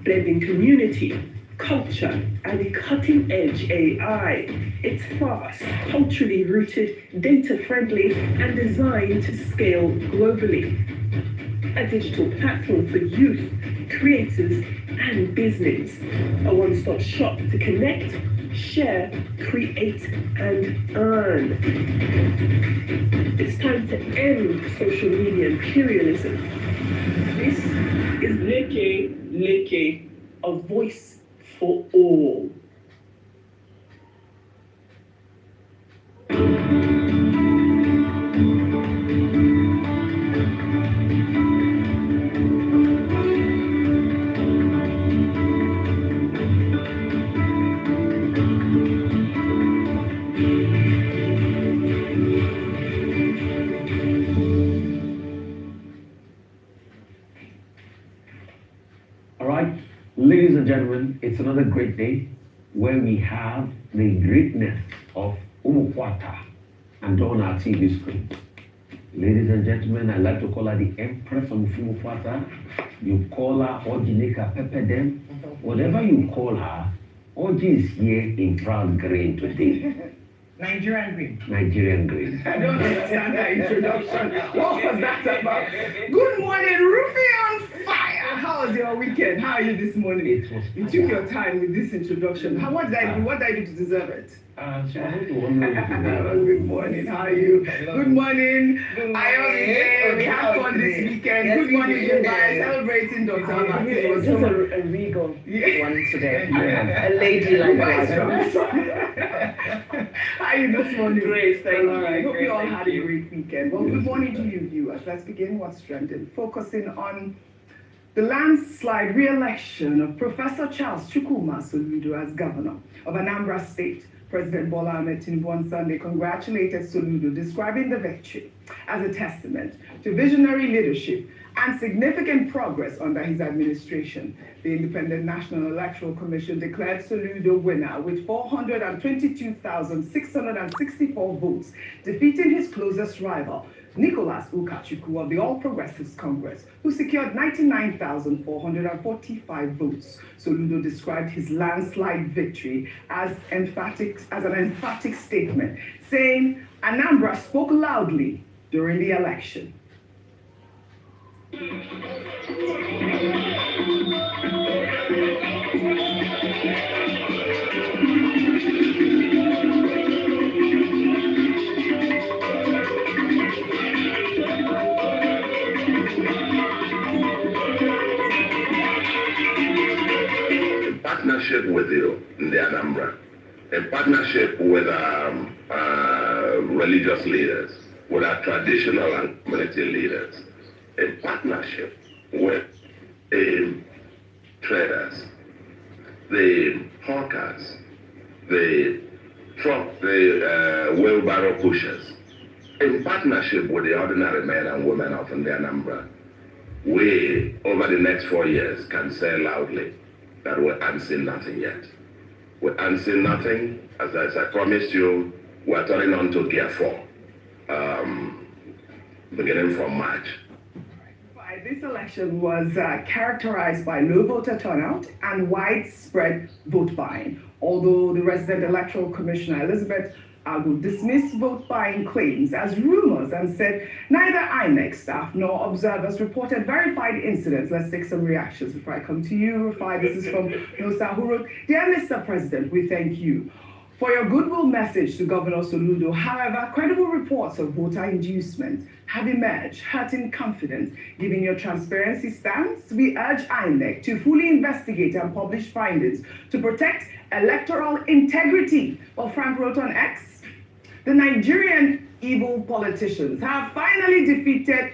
blending community, culture, and cutting-edge AI. It's fast, culturally rooted, data-friendly, and designed to scale globally. A digital platform for youth, creators, and business. A one-stop shop to connect, share, create, and earn. It's time to end social media imperialism. This is Leke, a voice for all. Ladies and gentlemen, it's another great day where we have the greatness of Umukwata and on our TV screen. Ladies and gentlemen, I like to call her the Empress of Umukwata. You call her Ojineka Pepedem, whatever you call her, Orji is here in proud green today. Nigerian Green. Nigerian green. I don't understand that introduction. What was that about? Good morning, Rufy on fire. How was your weekend? How are you this morning? You took your time with this introduction. What did I do? What did I do to deserve it? Good morning. How are you? Good morning. We have fun this weekend. Good morning, you guys. Celebrating Dr. Abati. It was just a regal one today. A lady like How are you this morning? Great, thank you. All right. Hope you all had a great weekend. Well, good morning to you, viewers. Let's begin what's trending. Focusing on the landslide re-election of Professor Charles Chukwuma Soludo as governor of Anambra State. President Bola Ahmed Tinubu on Sunday congratulated Soludo, describing the victory as a testament to visionary leadership and significant progress under his administration. The Independent National Electoral Commission declared Soludo winner with 422,664 votes, defeating his closest rival, Nicholas Ukachukwu of the All Progressives Congress, who secured 99,445 votes. Soludo described his landslide victory as an emphatic statement, saying Anambra spoke loudly during the election. Partnership with you in the Anambra, in partnership with religious leaders, with our traditional and community leaders, in partnership with traders, the hawkers, the wheelbarrow pushers, in partnership with the ordinary men and women of the Anambra, we, over the next 4 years, can say loudly that we're unseen nothing yet. We're unseen nothing. As I promised you, we're turning on to Gear 4, beginning from March. This election was characterized by low voter turnout and widespread vote buying. Although the resident electoral commissioner, Elizabeth Agu, dismissed vote buying claims as rumors and said neither INEC staff nor observers reported verified incidents. Let's take some reactions before I come to you, Rufai. This is from Nosa Huruk. Dear Mr. President, we thank you for your goodwill message to Governor Soludo. However, credible reports of voter inducement have emerged, hurting confidence. Given your transparency stance, we urge INEC to fully investigate and publish findings to protect electoral integrity. Well, Frank wrote on X, the Nigerian evil politicians have finally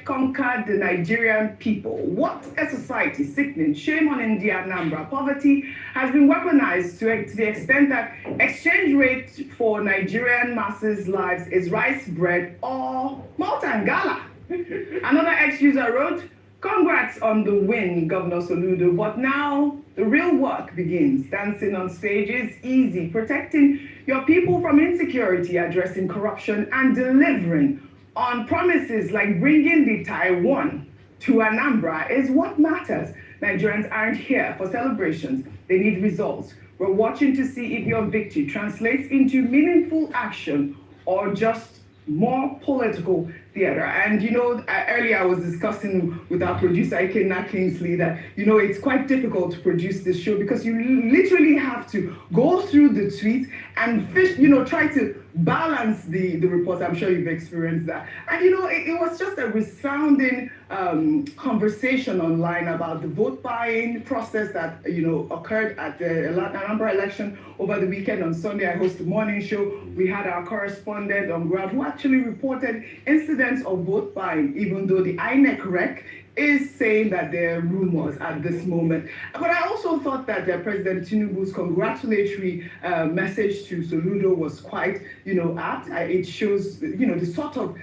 conquered the Nigerian people. What a society, sickening. Shame on India, Anambra. Poverty has been weaponized to the extent that exchange rate for Nigerian masses' lives is rice bread or malt and gala. Another ex-user wrote, congrats on the win, Governor Soludo, but now the real work begins. Dancing on stage is easy. Protecting your people from insecurity, addressing corruption, and delivering on promises like bringing the Taiwan to Anambra is what matters. Nigerians aren't here for celebrations. They need results. We're watching to see if your victory translates into meaningful action or just more political theater. And earlier I was discussing with our producer Ikenna Kingsley that it's quite difficult to produce this show because you literally have to go through the tweets and try to balance the reports. I'm sure you've experienced that. And it was just a resounding conversation online about the vote buying process that occurred at the Anambra election over the weekend. On Sunday I hosted the morning show. We had our correspondent on ground who actually reported incidents of vote buying, even though the INEC rec is saying that there are rumors at this moment. But I also thought that President Tinubu's congratulatory message to Soludo was quite, apt. It shows, the sort of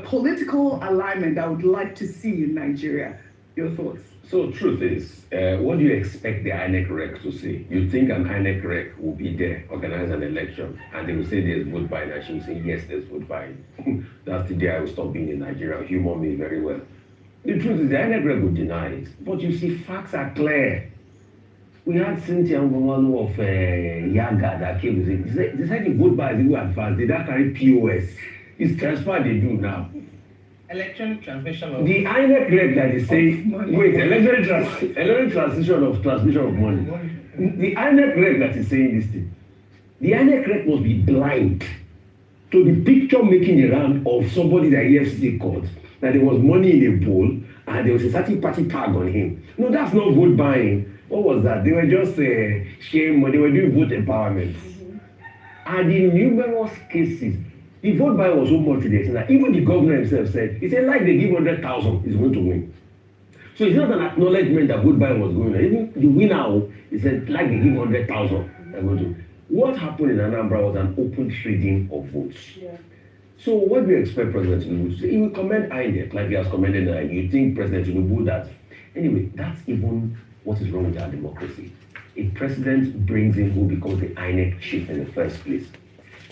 political alignment I would like to see in Nigeria. Your thoughts? So truth is, what do you expect the INEC rec to say? You think an INEC rec will be there, organize an election, and they will say there's vote buying, and she will say, yes, there's vote buying. That's the day I will stop being in Nigeria. Humor me very well. The truth is, the INEC rec will deny it. But you see, facts are clear. We had Cynthia Ngomalo of Yaga that came with it. They said the vote by the advance. They don't carry POS. It's transfer they do now. Electronic transmission of the INEC reg that is saying, wait, electronic transmission of money. The INEC reg that is saying this thing. The INEC reg must be blind to the picture making around of somebody that EFCC caught, that there was money in a bowl and there was a certain party tag on him. No, that's not vote buying. What was that? They were just sharing money. They were doing vote empowerment. And in numerous cases, the vote buy was so much to the extent that even the governor himself said, he said, like they give 100,000, he's going to win. So it's not an acknowledgement that vote buy was going on. Even the winner, he said, like they give 100,000, they're going to. What happened in Anambra was an open trading of votes. Yeah. So what do you expect President Tinubu to say? He will commend INEC, like he has commended. You think President Tinubu that? Anyway, that's even what is wrong with our democracy. A president brings in who becomes the INEC chief in the first place.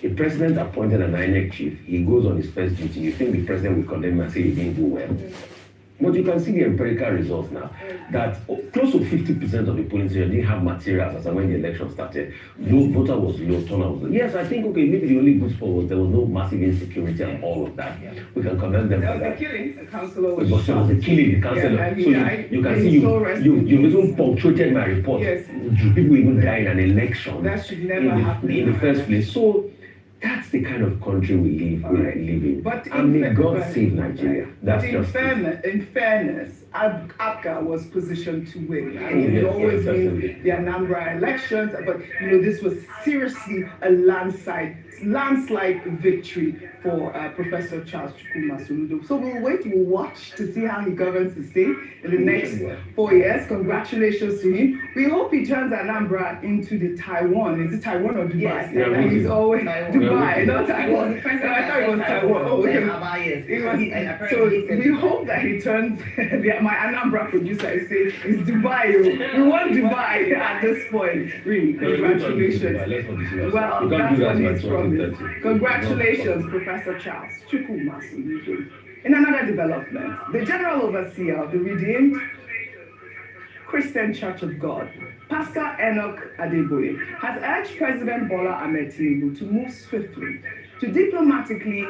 A president appointed an INEC chief, he goes on his first duty. You think the president will condemn him and say he didn't do well? But you can see the empirical results now that close to 50% of the polling station didn't have materials as when the election started. Low voter was low, turnout was low. Yes, I think, okay, maybe the only good spot was there was no massive insecurity and all of that. We can commend them for that. There was a killing, the councillor was shot. There was a killing, the councillor. Yeah, so you can see you even punctuated my report. Yes. People even die in an election. That should never happen. In the first place. So that's the kind of country we live in. But and may God save Nigeria. That's just in fairness, APGA was positioned to win. I mean, it always means the Anambra elections, but this was seriously a landslide victory for Professor Charles Chukwuma Soludo. So we'll watch to see how he governs the state in the next 4 years. Congratulations to him. We hope he turns Anambra into the Taiwan. Is it Taiwan or Dubai? Yes, and he's always Dubai, not Taiwan. I thought it was Taiwan. Oh, okay. So we hope that he turns. My Anambra producer is saying it's Dubai. We want Dubai at this point. Really, congratulations. Well, that's what he's promised. Congratulations, Professor Charles Chukwuma Soludo. In another development, the General Overseer of the Redeemed Christian Church of God, Pastor Enoch Adeboye, has urged President Bola Ahmed Tinubu to move swiftly to diplomatically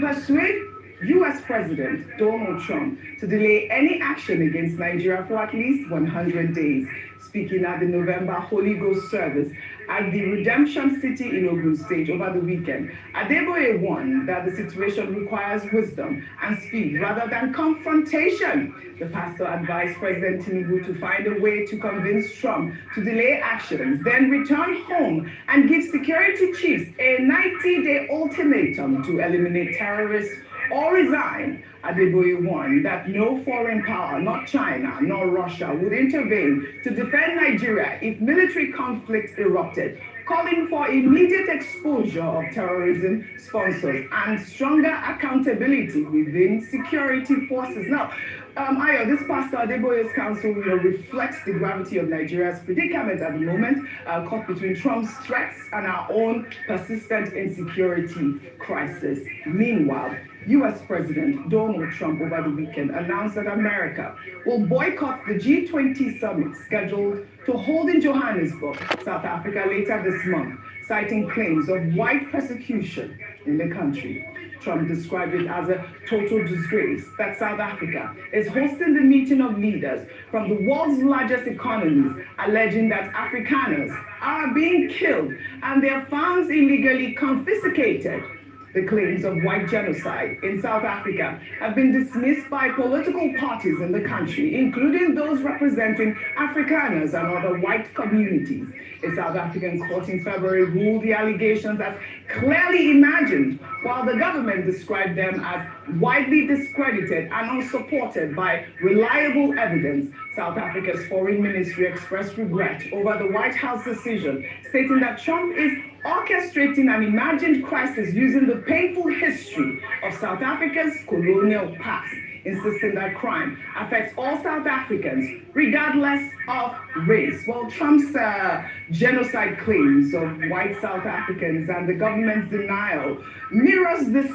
persuade U.S. President Donald Trump to delay any action against Nigeria for at least 100 days. Speaking at the November Holy Ghost service at the Redemption City in Ogun State over the weekend, Adeboye warned that the situation requires wisdom and speed rather than confrontation. The pastor advised President Tinubu to find a way to convince Trump to delay actions, then return home and give security chiefs a 90-day ultimatum to eliminate terrorists or resign. Adeboye warned that no foreign power, not China nor Russia, would intervene to defend Nigeria if military conflict erupted, calling for immediate exposure of terrorism sponsors and stronger accountability within security forces. Now, Ayo, this Pastor Adeboye's counsel reflects the gravity of Nigeria's predicament at the moment, caught between Trump's threats and our own persistent insecurity crisis. Meanwhile, U.S. President Donald Trump over the weekend announced that America will boycott the G20 summit scheduled to hold in Johannesburg, South Africa later this month, citing claims of white persecution in the country. Trump described it as a total disgrace that South Africa is hosting the meeting of leaders from the world's largest economies, alleging that Afrikaners are being killed and their farms illegally confiscated. The claims of white genocide in South Africa have been dismissed by political parties in the country, including those representing Afrikaners and other white communities. A South African court in February ruled the allegations as clearly imagined, while the government described them as widely discredited and unsupported by reliable evidence. South Africa's foreign ministry expressed regret over the White House decision, stating that Trump is orchestrating an imagined crisis using the painful history of South Africa's colonial past. insisting that crime affects all South Africans, regardless of race. Well, Trump's genocide claims of white South Africans and the government's denial mirrors this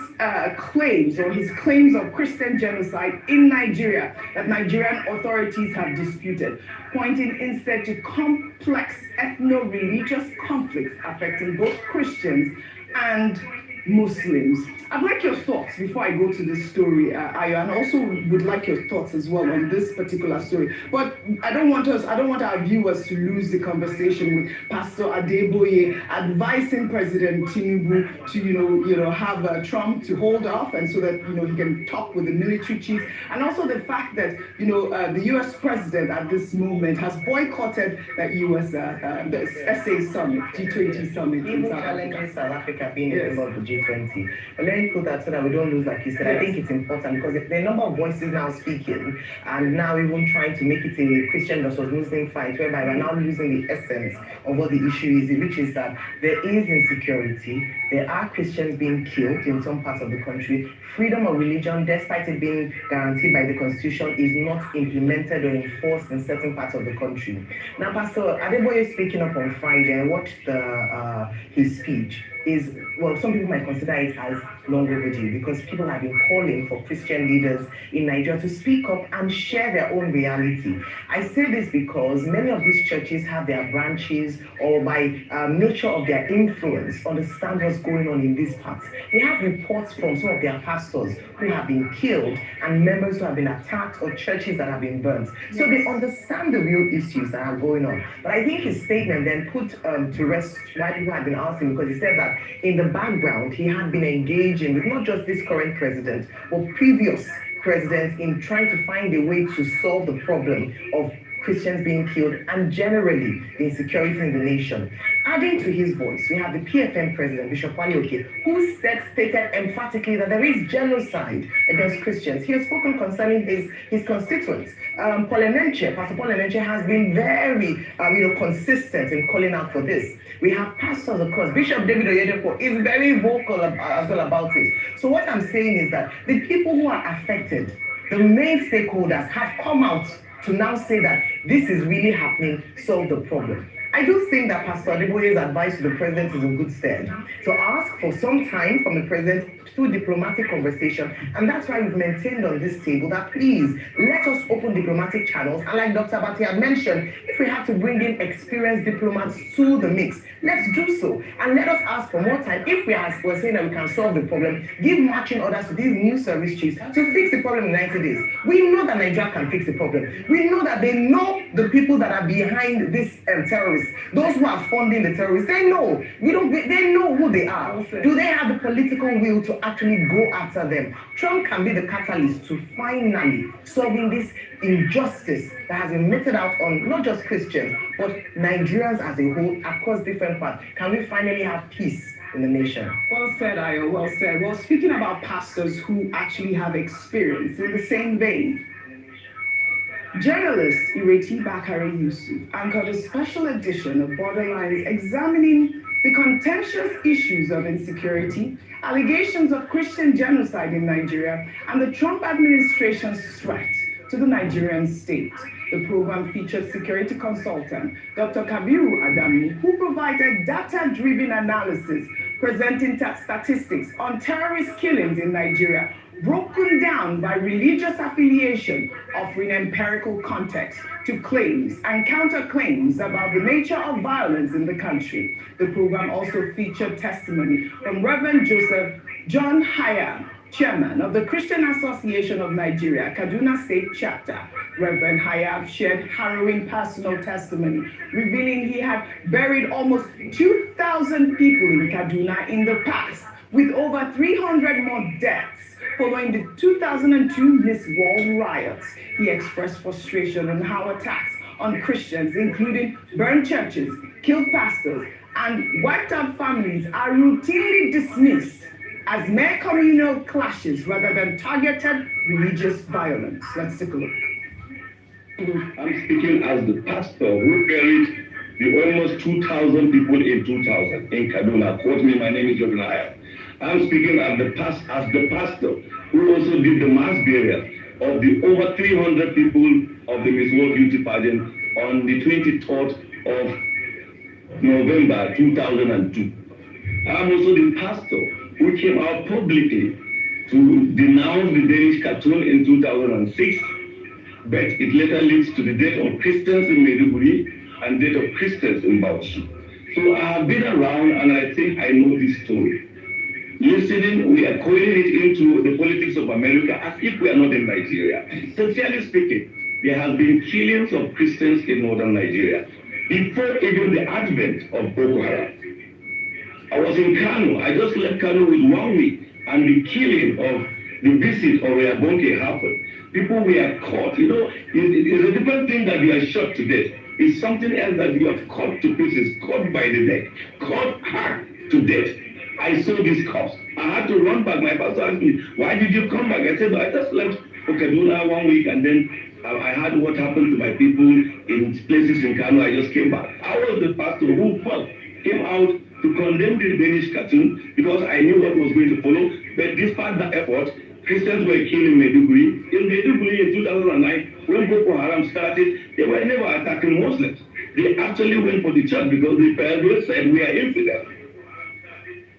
claims, or his claims of Christian genocide in Nigeria that Nigerian authorities have disputed, pointing instead to complex ethno-religious conflicts affecting both Christians and Muslims. I'd like your thoughts before I go to this story, Ayo, and also would like your thoughts as well on this particular story. But I don't want our viewers to lose the conversation with Pastor Adeboye advising President Tinubu to, have Trump to hold off, and so that, he can talk with the military chief, and also the fact that, the U.S. president at this moment has boycotted that U.S. the SA summit, G20 summit. Even challenging South Africa being a member of the G20. But let me put that so that we don't lose, like you said. I think it's important because there are a number of voices now speaking, and now even trying to make it a Christian versus Muslim fight, whereby we're now losing the essence of what the issue is, which is that there is insecurity, there are Christians being killed in some parts of the country. Freedom of religion, despite it being guaranteed by the Constitution, is not implemented or enforced in certain parts of the country. Now, Pastor Adeboye speaking up on Friday, I watched his speech. Some people might consider it as long overdue, because people have been calling for Christian leaders in Nigeria to speak up and share their own reality. I say this because many of these churches have their branches, or by nature of their influence, understand what's going on in these parts. They have reports from some of their pastors who have been killed and members who have been attacked, or churches that have been burnt. So they understand the real issues that are going on. But I think his statement then put to rest why people had been asking, because he said that in the background he had been engaging with not just this current president, but previous presidents in trying to find a way to solve the problem of Christians being killed and generally the insecurity in the nation. Adding to his voice, we have the PFM president, Bishop Wale Oke, who stated emphatically that there is genocide against Christians. He has spoken concerning his constituents. Pastor Paul Enenche has been very consistent in calling out for this. We have pastors, of course. Bishop David Oyedepo is very vocal as well about it. So what I'm saying is that the people who are affected, the main stakeholders, have come out to now say that this is really happening, solve the problem. I do think that Pastor Adeboye's advice to the president is in good stead, to ask for some time from the president through diplomatic conversation, and that's why we've maintained on this table that please let us open diplomatic channels, and like Dr. Abati had mentioned, if we have to bring in experienced diplomats to the mix, let's do so, and let us ask for more time. If we're saying that we can solve the problem, give marching orders to these new service chiefs to fix the problem in 90 days. We know that Nigeria can fix the problem. We know that they know the people that are behind this terrorists, those who are funding the terrorists. They know. They know who they are. Do they have the political will to actually go after them? Trump can be the catalyst to finally solving this injustice that has been meted out on not just Christians, but Nigerians as a whole across different parts. Can we finally have peace in the nation? Well said, Ayo, well said. Well, speaking about pastors who actually have experience, in the same vein, journalist Ireti Bakare Yusuf anchored a special edition of Borderlines examining the contentious issues of insecurity, allegations of Christian genocide in Nigeria, and the Trump administration's threat to the Nigerian state. The program featured security consultant Dr. Kabiru Adamu, who provided data-driven analysis presenting statistics on terrorist killings in Nigeria, broken down by religious affiliation, offering empirical context to claims and counterclaims about the nature of violence in the country. The program also featured testimony from Reverend Joseph John Hayab, chairman of the Christian Association of Nigeria, Kaduna State Chapter. Reverend Hayab shared harrowing personal testimony, revealing he had buried almost 2,000 people in Kaduna in the past, with over 300 more deaths following the 2002 Miss World riots. He expressed frustration on how attacks on Christians, including burned churches, killed pastors, and wiped out families, are routinely dismissed as mere communal clashes rather than targeted religious violence. Let's take a look. I'm speaking as the pastor who buried the almost 2,000 people in 2000 in Kaduna. Quote me, my name is Reverend Hayab. I'm speaking as the pastor who also did the mass burial of the over 300 people of the Miss World Beauty pageant on the 23rd of November 2002. I'm also the pastor who came out publicly to denounce the Danish cartoon in 2006, but it later leads to the death of Christians in Maiduguri and death of Christians in Bauchi. So I have been around and I think I know this story. Listening, we are coiling it into the politics of America as if we are not in Nigeria. Sincerely speaking, there have been killings of Christians in northern Nigeria before even the advent of Boko Haram. I was in Kano. I just left Kano with 1 week, and the killing of the visit of Oyabonke happened. People were caught. You know, it's a different thing that you are shot to death. It's something else that you are caught to pieces, caught by the neck, caught hard to death. I saw this corpse. I had to run back. My pastor asked me, why did you come back? I said, I just left Kaduna 1 week, and then I heard what happened to my people in places in Kano. I just came back. I was the pastor who first came out to condemn the Danish cartoon because I knew what was going to follow. But despite that effort, Christians were killed in Maiduguri. In Maiduguri in 2009, when Boko Haram started, they were never attacking Muslims. They actually went for the church because the Bible said we are infidel.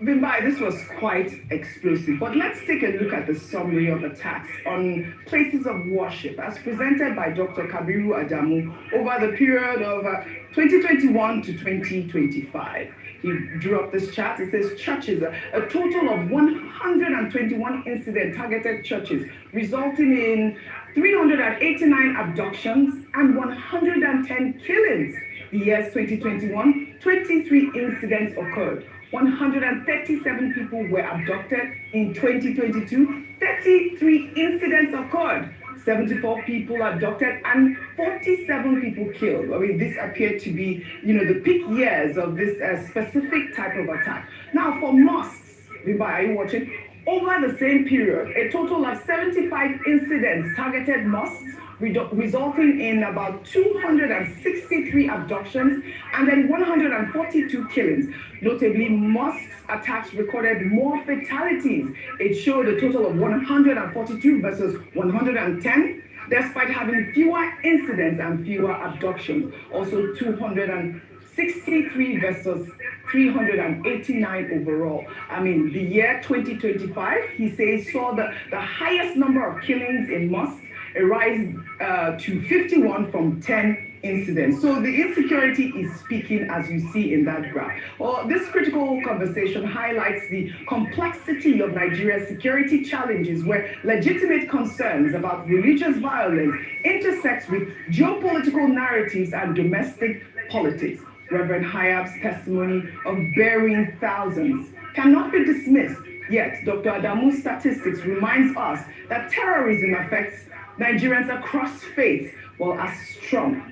Vimbai, this was quite explosive, but let's take a look at the summary of attacks on places of worship as presented by Dr. Kabiru Adamu over the period of 2021 to 2025. He drew up this chart. It says churches, a total of 121 incidents targeted churches, resulting in 389 abductions and 110 killings. The years 2021, 23 incidents occurred. 137 people were abducted. In 2022, 33 incidents occurred. 74 people abducted and 47 people killed. I mean, this appeared to be, the peak years of this specific type of attack. Now, for mosques, Vimbai, are you watching? Over the same period, a total of 75 incidents targeted mosques, resulting in about 263 abductions and then 142 killings. Notably, mosques attacks recorded more fatalities. It showed a total of 142 versus 110, despite having fewer incidents and fewer abductions. Also 263 versus 389 overall. I mean, the year 2025, he says, saw the highest number of killings in mosques, a rise to 51 from 10 incidents. So the insecurity is speaking, as you see in that graph. Well, this critical conversation highlights the complexity of Nigeria's security challenges, where legitimate concerns about religious violence intersect with geopolitical narratives and domestic politics. Reverend Hayab's testimony of burying thousands cannot be dismissed. Yet, Dr. Adamu's statistics reminds us that terrorism affects Nigerians across faiths, while as Trump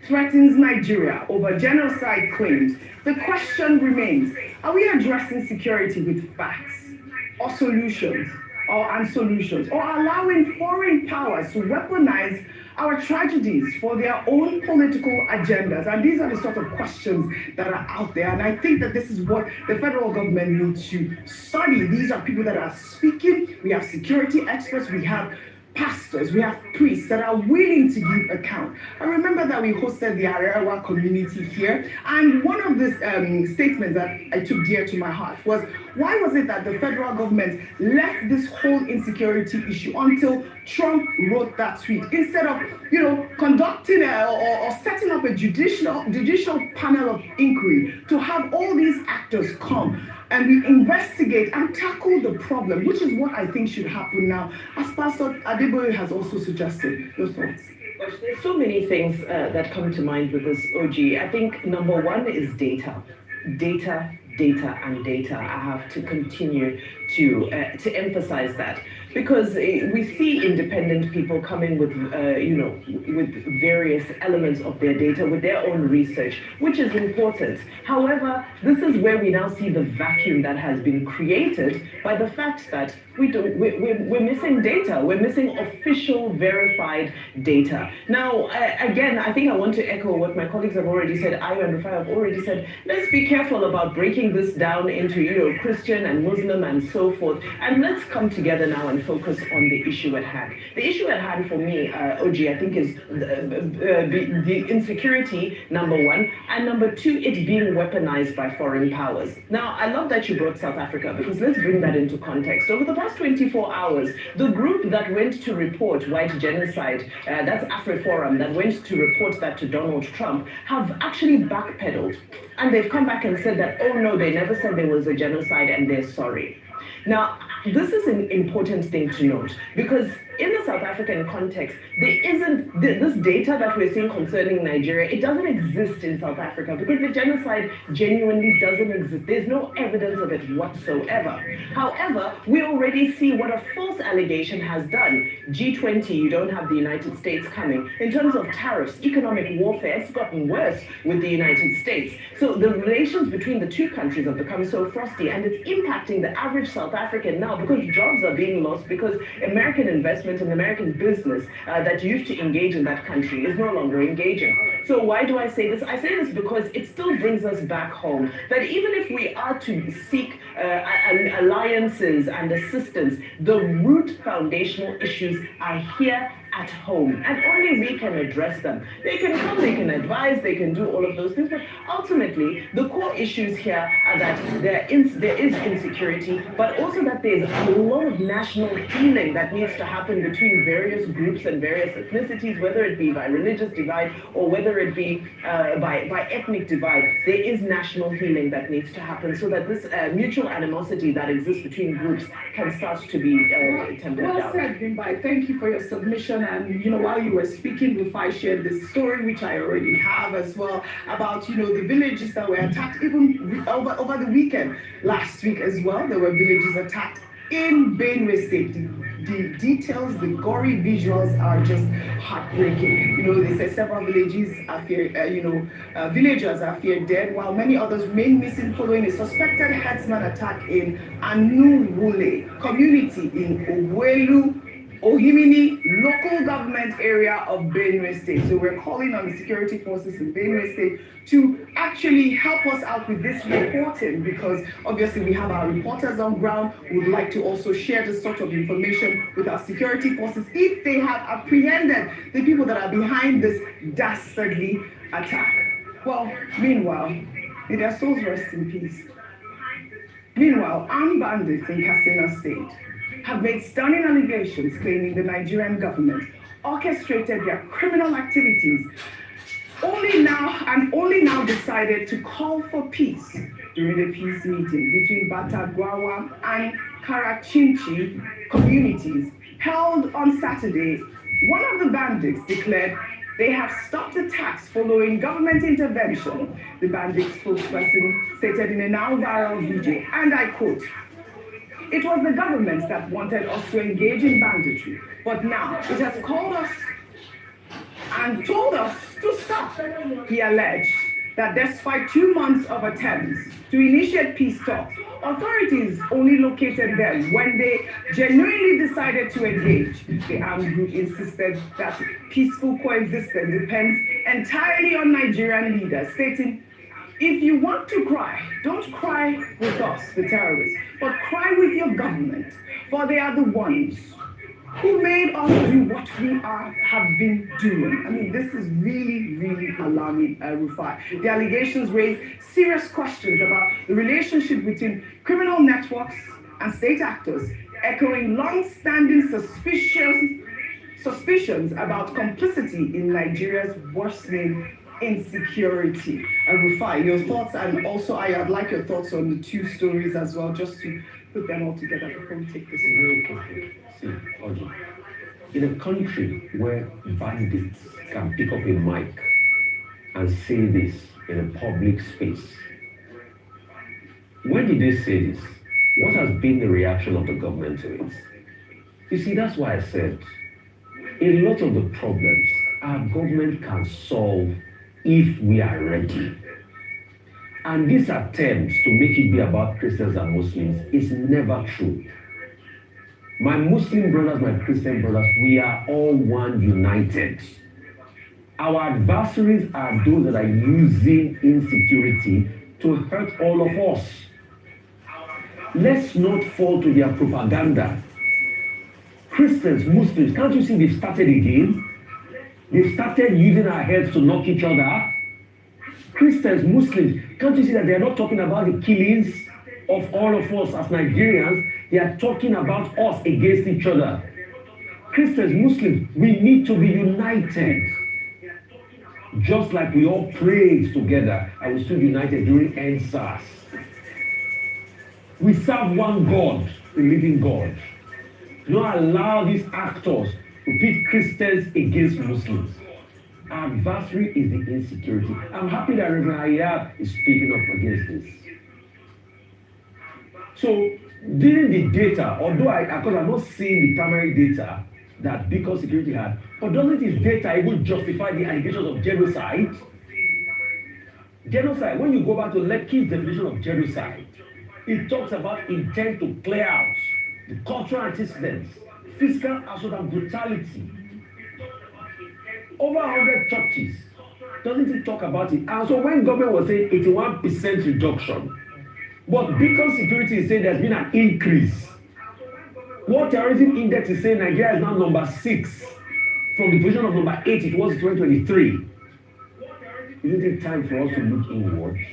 threatens Nigeria over genocide claims. The question remains, are we addressing security with facts or solutions, or allowing foreign powers to weaponize our tragedies for their own political agendas? And these are the sort of questions that are out there. And I think that this is what the federal government needs to study. These are people that are speaking. We have security experts. We have pastors, we have priests that are willing to give account. I remember that we hosted the Arewa community here, and one of the statements that I took dear to my heart was, why was it that the federal government left this whole insecurity issue until Trump wrote that tweet, instead of, conducting or setting up a judicial panel of inquiry to have all these actors come and we investigate and tackle the problem, which is what I think should happen now, as Pastor Adeboye has also suggested. Your thoughts? There's so many things that come to mind with this, OG. I think number one is data. Data, and data. I have to continue to emphasize that, because we see independent people coming with, with various elements of their data, with their own research, which is important. However, this is where we now see the vacuum that has been created by the fact that we're missing data. We're missing official, verified data. Now, again, I think I want to echo what my colleagues have already said. Ayo and Rufai have already said, let's be careful about breaking this down into, Christian and Muslim and so so forth. And let's come together now and focus on the issue at hand. The issue at hand for me, OG, I think is the insecurity, number one, and number two, it being weaponized by foreign powers. Now, I love that you brought South Africa, because let's bring that into context. Over the past 24 hours, the group that went to report white genocide, that's AfriForum, that went to report that to Donald Trump, have actually backpedaled. And they've come back and said that, oh no, they never said there was a genocide and they're sorry. Now, this is an important thing to note, because in the South African context, there isn't this data that we're seeing concerning Nigeria, it doesn't exist in South Africa, because the genocide genuinely doesn't exist. There's no evidence of it whatsoever. However, we already see what a false allegation has done. G20, you don't have the United States coming. In terms of tariffs, economic warfare, it's gotten worse with the United States. So the relations between the two countries have become so frosty, and it's impacting the average South African now, because jobs are being lost, because American investment and American business that used to engage in that country is no longer engaging. So why do I say this? I say this because it still brings us back home, that even if we are to seek alliances and assistance, the root foundational issues are here at home, and only we can address them. They can come, they can advise, they can do all of those things, but ultimately the core issues here are that there is insecurity, but also that there's a lot of national healing that needs to happen between various groups and various ethnicities, whether it be by religious divide or whether it be by ethnic divide. There is national healing that needs to happen, so that this mutual animosity that exists between groups can start to be tempered down. Well said, Bimbai. Thank you for your submission. And while you were speaking, before I shared this story, which I already have as well, about the villages that were attacked even over the weekend. Last week as well, there were villages attacked in Benue State. The details, the gory visuals are just heartbreaking. They say several villages are feared, villagers are feared dead, while many others remain missing following a suspected herdsman attack in Anuwule community in Ogwelu, Ohimini local government area of Benue State. So we're calling on the security forces in Benue State to actually help us out with this reporting, because obviously we have our reporters on ground who would like to also share this sort of information with our security forces if they have apprehended the people that are behind this dastardly attack. Well, meanwhile, may their souls rest in peace. Meanwhile, armed bandits in Katsina State have made stunning allegations claiming the Nigerian government orchestrated their criminal activities only now decided to call for peace during a peace meeting between Batagwawa and Karachinchi communities held on Saturday. One of the bandits declared they have stopped attacks following government intervention. The bandit spokesperson stated in a now viral video, and I quote, "It was the government that wanted us to engage in banditry, but now it has called us and told us to stop." He alleged that despite 2 months of attempts to initiate peace talks, authorities only located them when they genuinely decided to engage. The armed group insisted that peaceful coexistence depends entirely on Nigerian leaders, stating, "If you want to cry, don't cry with us, the terrorists, but cry with your government, for they are the ones who made us do what we have been doing." I mean, this is really, really alarming, Rufai. The allegations raise serious questions about the relationship between criminal networks and state actors, echoing long-standing suspicions about complicity in Nigeria's worsening insecurity. Rufai, your thoughts, and also I'd like your thoughts on the two stories as well, just to put them all together before we take this. Very quickly. See, Audrey, in a country where bandits can pick up a mic and say this in a public space, when did they say this? What has been the reaction of the government to it? You see, that's why I said a lot of the problems our government can solve if we are ready. And this attempt to make it be about Christians and Muslims is never true. My Muslim brothers, my Christian brothers, we are all one, united. Our adversaries are those that are using insecurity to hurt all of us. Let's not fall to their propaganda. Christians, Muslims, can't you see they've started again? They've started using our heads to knock each other. Christians, Muslims, can't you see that they're not talking about the killings of all of us as Nigerians? They are talking about us against each other. Christians, Muslims, we need to be united. Just like we all prayed together and we stood united during EndSARS. We serve one God, the living God. Do not allow these actors to pit Christians against Muslims. Our adversary is the insecurity. I'm happy that Reverend Ayab is speaking up against this. So, during the data, although because I'm not seeing the primary data that Beacon Security had, but doesn't this data even justify the allegations of genocide? Genocide, when you go back to Lekki's definition of genocide, it talks about intent to clear out, the cultural antecedents, physical assault and brutality. Over 100 churches. Doesn't it talk about it? And so when government was saying 81% reduction, but Beacon Security is saying there's been an increase. World Terrorism Index is saying Nigeria is now number 6 from the position of number 8 it was in 2023. Isn't it time for us to look inward?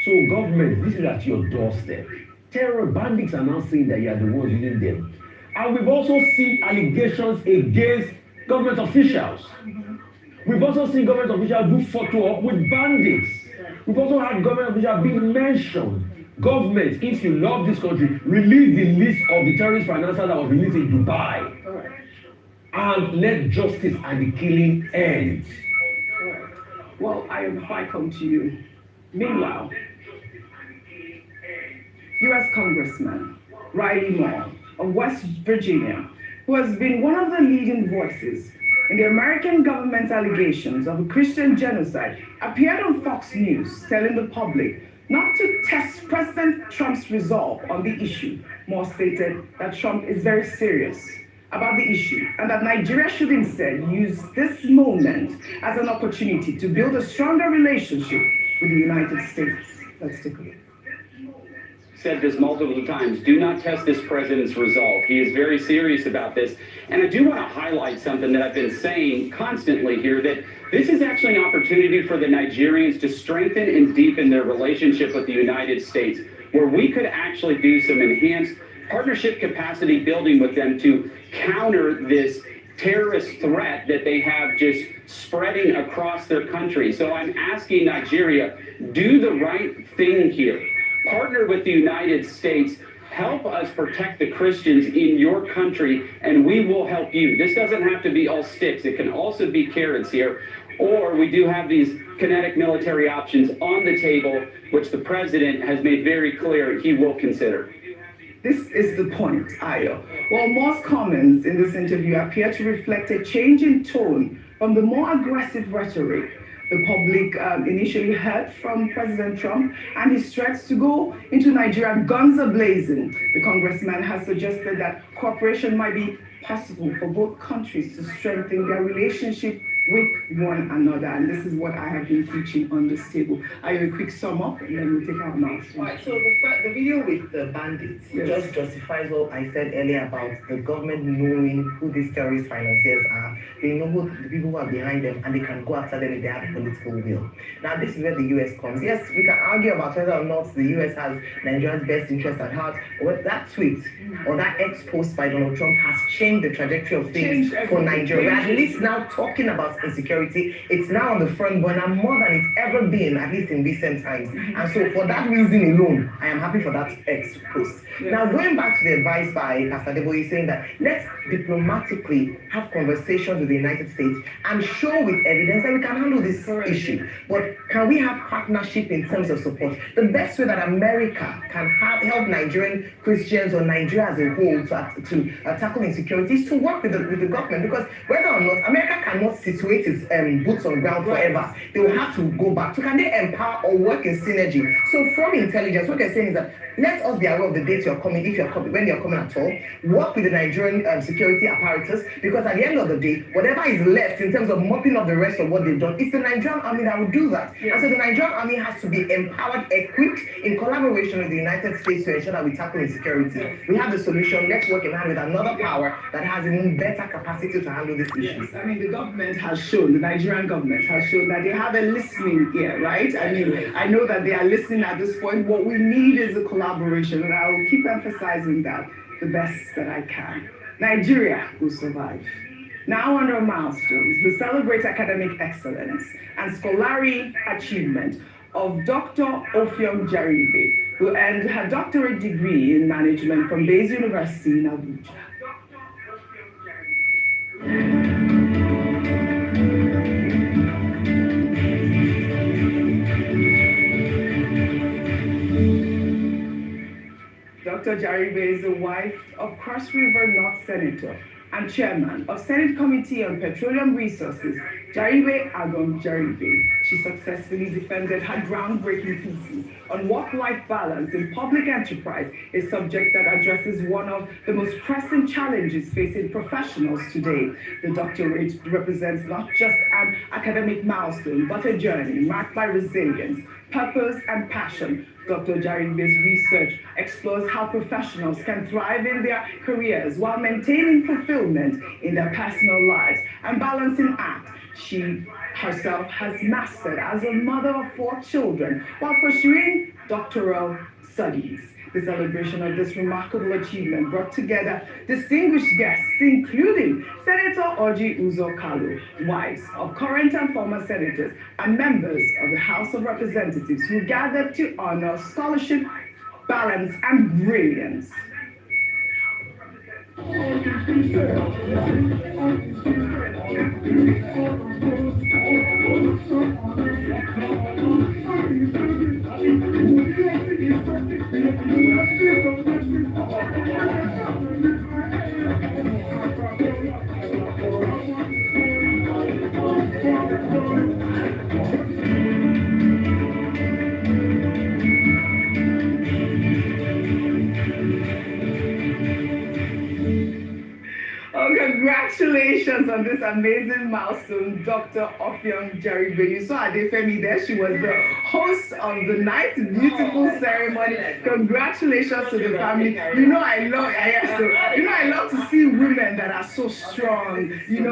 So government, this is at your doorstep. Terror bandits are now saying that you are the ones using them. And we've also seen allegations against government officials. We've also seen government officials do photo op with bandits. We've also had government officials being mentioned. Government, if you love this country, release the list of the terrorist financiers that was released in Dubai. And let justice and the killing end. Well, if I come to you. Meanwhile, U.S. Congressman Riley Moore of West Virginia, who has been one of the leading voices in the American government's allegations of a Christian genocide, appeared on Fox News telling the public not to test President Trump's resolve on the issue. Moore stated that Trump is very serious about the issue and that Nigeria should instead use this moment as an opportunity to build a stronger relationship with the United States. Let's take a look. Said this multiple times, do not test this president's resolve. He is very serious about this. And I do want to highlight something that I've been saying constantly here, that this is actually an opportunity for the Nigerians to strengthen and deepen their relationship with the United States, where we could actually do some enhanced partnership capacity building with them to counter this terrorist threat that they have just spreading across their country. So I'm asking Nigeria, do the right thing here. Partner with the United States, help us protect the Christians in your country, and we will help you. This doesn't have to be all sticks. It can also be carrots here. Or we do have these kinetic military options on the table, which the president has made very clear he will consider. This is the point, Ayo. While Moore's comments in this interview appear to reflect a change in tone from the more aggressive rhetoric the public initially heard from President Trump and his threats to go into Nigeria guns a-blazing, the congressman has suggested that cooperation might be possible for both countries to strengthen their relationship with one another. And this is what I have been teaching on this table. I have a quick sum up and then we'll take our mouth. Right, so the video with the bandits just justifies what I said earlier about the government knowing who these terrorist financiers are. They know who the people who are behind them and they can go after them if they have a political will. Now this is where the US comes. Yes, we can argue about whether or not the US has Nigeria's best interest at heart, but that tweet or that ex-post by Donald Trump has changed the trajectory of things for Nigeria. We're at least now talking about insecurity. It's now on the front burner more than it's ever been, at least in recent times. And so for that reason alone, I am happy for that ex-post. Now going back to the advice by Pastor Deboye saying that let's diplomatically have conversations with the United States and show with evidence that we can handle this issue. But can we have partnership in terms of support? The best way that America can help Nigerian Christians or Nigeria as a whole to tackle insecurity is to work with the government, because whether or not America cannot situate its boots on ground forever, they will have to go back. So can they empower or work in synergy? So from intelligence, what they're saying is that let us be aware of the dates you're coming, if you're coming, when you're coming at all. Work with the Nigerian security apparatus, because at the end of the day, whatever is left in terms of mopping up the rest of what they've done, it's the Nigerian army that will do that. And so the Nigerian army has to be empowered, equipped, act in collaboration with the United States to ensure that we tackle insecurity. We have the solution. Let's work in hand with another power that has even better capacity to handle these issues. I mean, the government has shown, the Nigerian government has shown that they have a listening ear, right? I mean, I know that they are listening at this point. What we need is a collaboration, and I will keep emphasizing that the best that I can. Nigeria will survive. Now under milestones, we celebrate academic excellence and scholarly achievement of Dr. Ofiong Jaribe, who earned her doctorate degree in management from Bayes University in Abuja. Dr. Jaribe is the wife of Cross River North Senator and chairman of Senate Committee on Petroleum Resources, Jaribe Agom Jaribe. She successfully defended her groundbreaking thesis on work-life balance in public enterprise, a subject that addresses one of the most pressing challenges facing professionals today. The doctorate represents not just an academic milestone, but a journey marked by resilience, purpose, and passion. Dr. Jaribe's research explores how professionals can thrive in their careers while maintaining fulfillment in their personal lives and balancing act she herself has mastered as a mother of 4 children while pursuing doctoral studies. The celebration of this remarkable achievement brought together distinguished guests, including Senator Orji Uzor Kalu, wives of current and former senators, and members of the House of Representatives who gathered to honor scholarship, balance, and brilliance. Congratulations on this amazing milestone, Dr. Ofiong Jaribe. You saw Adefemi there. She was the host of the night, beautiful ceremony. Congratulations to the family. I love to see women that are so strong. You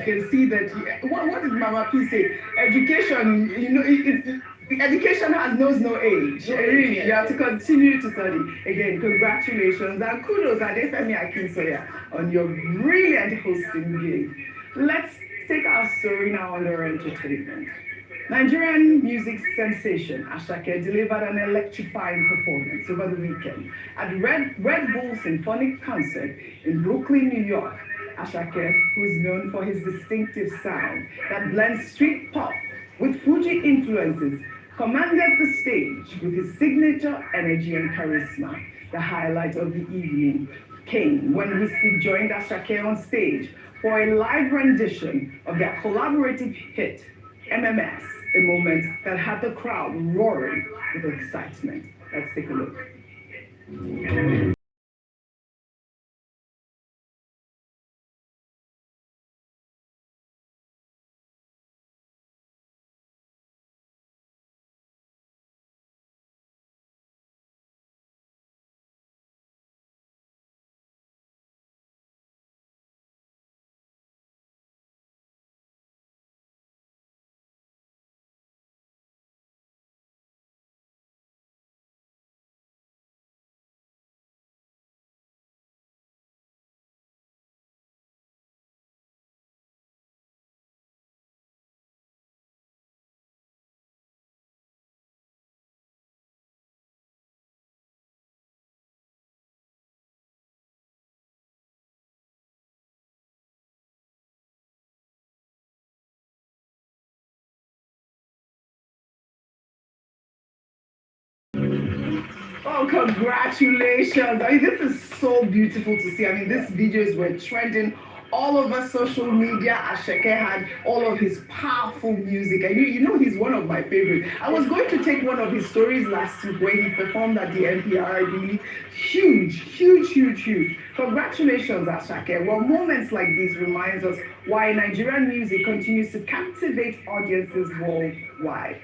can see that. What did Mama P say? Education, education knows no age. Really, you have to continue to study. Again, congratulations and kudos Adefemi Akinsoya on your brilliant hosting gig. Let's take our story now under entertainment. Nigerian music sensation Asake delivered an electrifying performance over the weekend at Red Bull Symphonic Concert in Brooklyn, New York. Asake, who is known for his distinctive sound that blends street pop with Fuji influences, commanded the stage with his signature energy and charisma. The highlight of the evening came when Whiskey joined Asake on stage for a live rendition of their collaborative hit, MMS, a moment that had the crowd roaring with excitement. Let's take a look. Oh, congratulations. I mean, this is so beautiful to see. I mean, these videos were trending all over social media. Asake had all of his powerful music. And you know he's one of my favorites. I was going to take one of his stories last week where he performed at the NPR, I believe. Huge, huge, huge, huge. Congratulations, Asake. Well, moments like these reminds us why Nigerian music continues to captivate audiences worldwide.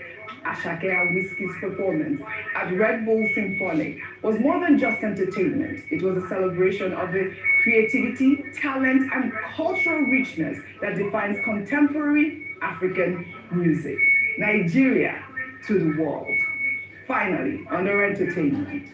Ashake and Whiskey's performance at Red Bull Symphonic was more than just entertainment. It was a celebration of the creativity, talent, and cultural richness that defines contemporary African music. Nigeria to the world. Finally, under entertainment,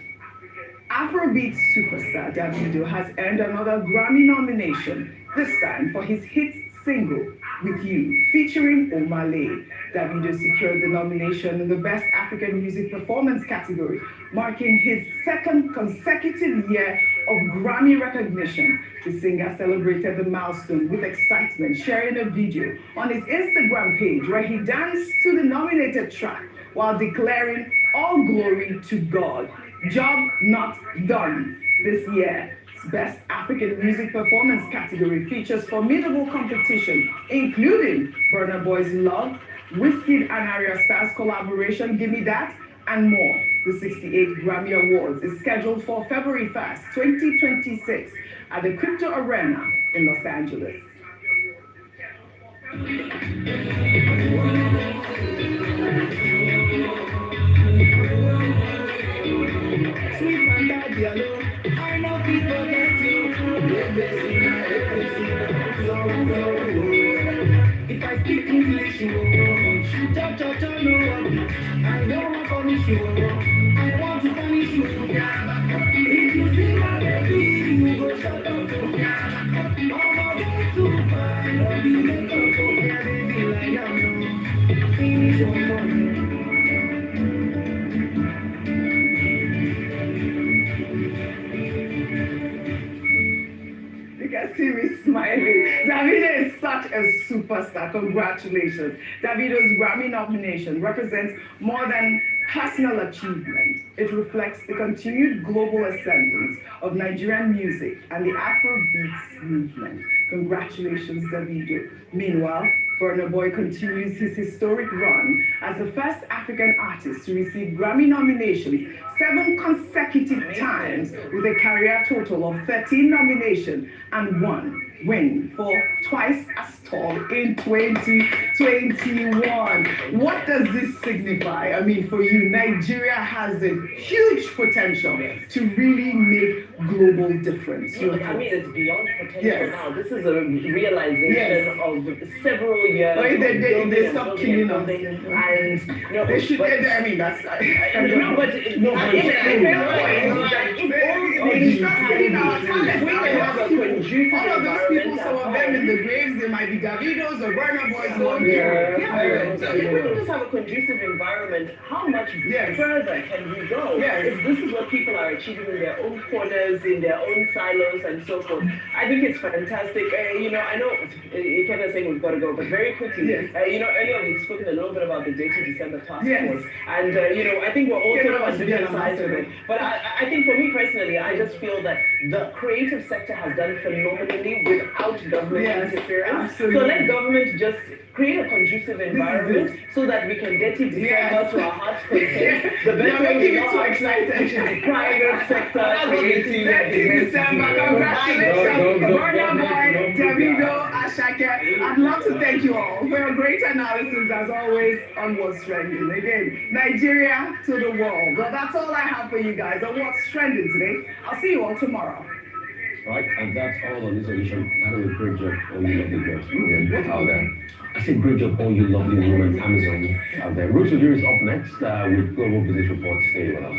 Afrobeat superstar Davido has earned another Grammy nomination, this time for his hit single, With You, featuring Omale. Davido secured the nomination in the Best African Music Performance category, marking his second consecutive year of Grammy recognition. The singer celebrated the milestone with excitement, sharing a video on his Instagram page where he danced to the nominated track while declaring all glory to God. Job not done. This year's Best African Music Performance category features formidable competition, including Burna Boy's Love, Wizkid and Arya Star's collaboration, Gimme That, and more. The 68th Grammy Awards is scheduled for February 1st, 2026 at the Crypto Arena in Los Angeles. Sweet and bad yellow, I know people get you. If I speak English, you won't. No, I don't want to punish you. I want to punish you. If you see my baby, you go shut up. I'm about to find a baby like I'm finish your money. See me smiling. Davido is such a superstar. Congratulations. Davido's Grammy nomination represents more than personal achievement. It reflects the continued global ascendance of Nigerian music and the Afrobeats movement. Congratulations, Davido. Meanwhile, Burna Boy continues his historic run as the first African artist to receive Grammy nominations 7 consecutive times with a career total of 13 nominations and 1 win for Twice as Tall in 2021. What does this signify? I mean, for you, Nigeria has a huge potential to really make global difference. I mean, it's beyond potential now. This is a realization of several years. They stop killing us. And they should. I mean, that's. No, but all of those people, some of them in the graves, they might be Davido's or Burna Boy's. So if we can just have a conducive environment, how much further can we go? If this is what people are achieving in their own corners, in their own silos, and so forth, I think it's fantastic. I know you kept saying we've got to go, but very quickly, earlier we've spoken a little bit about the Day to December task force, and I think we're all sort of on different sides of it. But I think for me personally, I just feel that the creative sector has done phenomenally without government interference. Absolutely. So let government just create a conducive environment so that we can get to December to our heart's content. The best way we know how excited private sector creative December. Congratulations, Burna Boy, Davido, Ashake. I'd love to thank you all for your great analysis as always on What's Trending. Again, Nigeria to the world. Well, that's all I have for you guys on What's Trending today. I'll see you all tomorrow. Right, and that's all on this edition. I do a great job, all you lovely girls out there. I say great job, all you lovely women, Amazon out there. Road to Zero is up next with Global Business Report. Stay with us.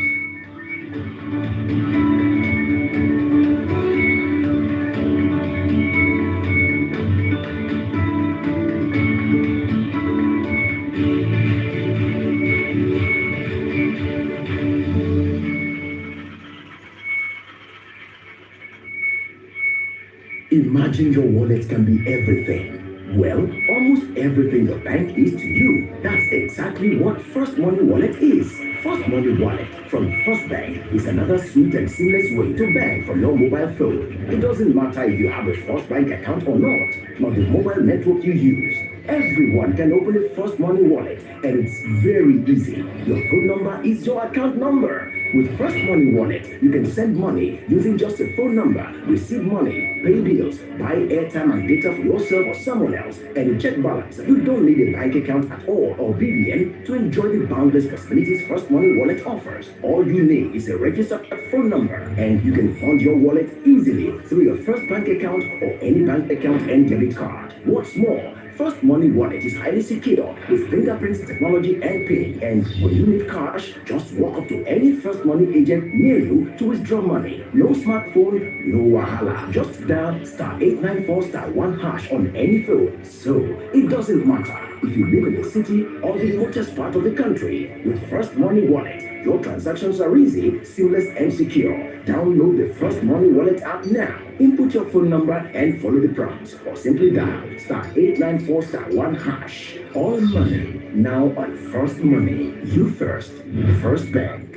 Imagine your wallet can be everything. Well, almost everything your bank is to you. That's exactly what First Money Wallet is. First Money Wallet from First Bank is another sweet and seamless way to bank from your mobile phone. It doesn't matter if you have a First Bank account or not the mobile network you use. Everyone can open a First Money wallet, and it's very easy. Your phone number is your account number. With First Money wallet, you can send money using just a phone number, receive money, pay bills, buy airtime and data for yourself or someone else, and check balance. You don't need a bank account at all or BVN to enjoy the boundless possibilities First Money wallet offers. All you need is a registered phone number, and you can fund your wallet easily through your First Bank account or any bank account and debit card. What's more, First Money wallet is highly secure with fingerprint technology and PIN. And when you need cash, just walk up to any First Money agent near you to withdraw money. No smartphone, no wahala. Just dial *894*1# on any phone. So it doesn't matter if you live in the city or the remotest part of the country. With First Money wallet, your transactions are easy, seamless, and secure. Download the First Money wallet app now. Input your phone number and follow the prompts, or simply dial *894*1#. All money now on First Money. You first, First Bank.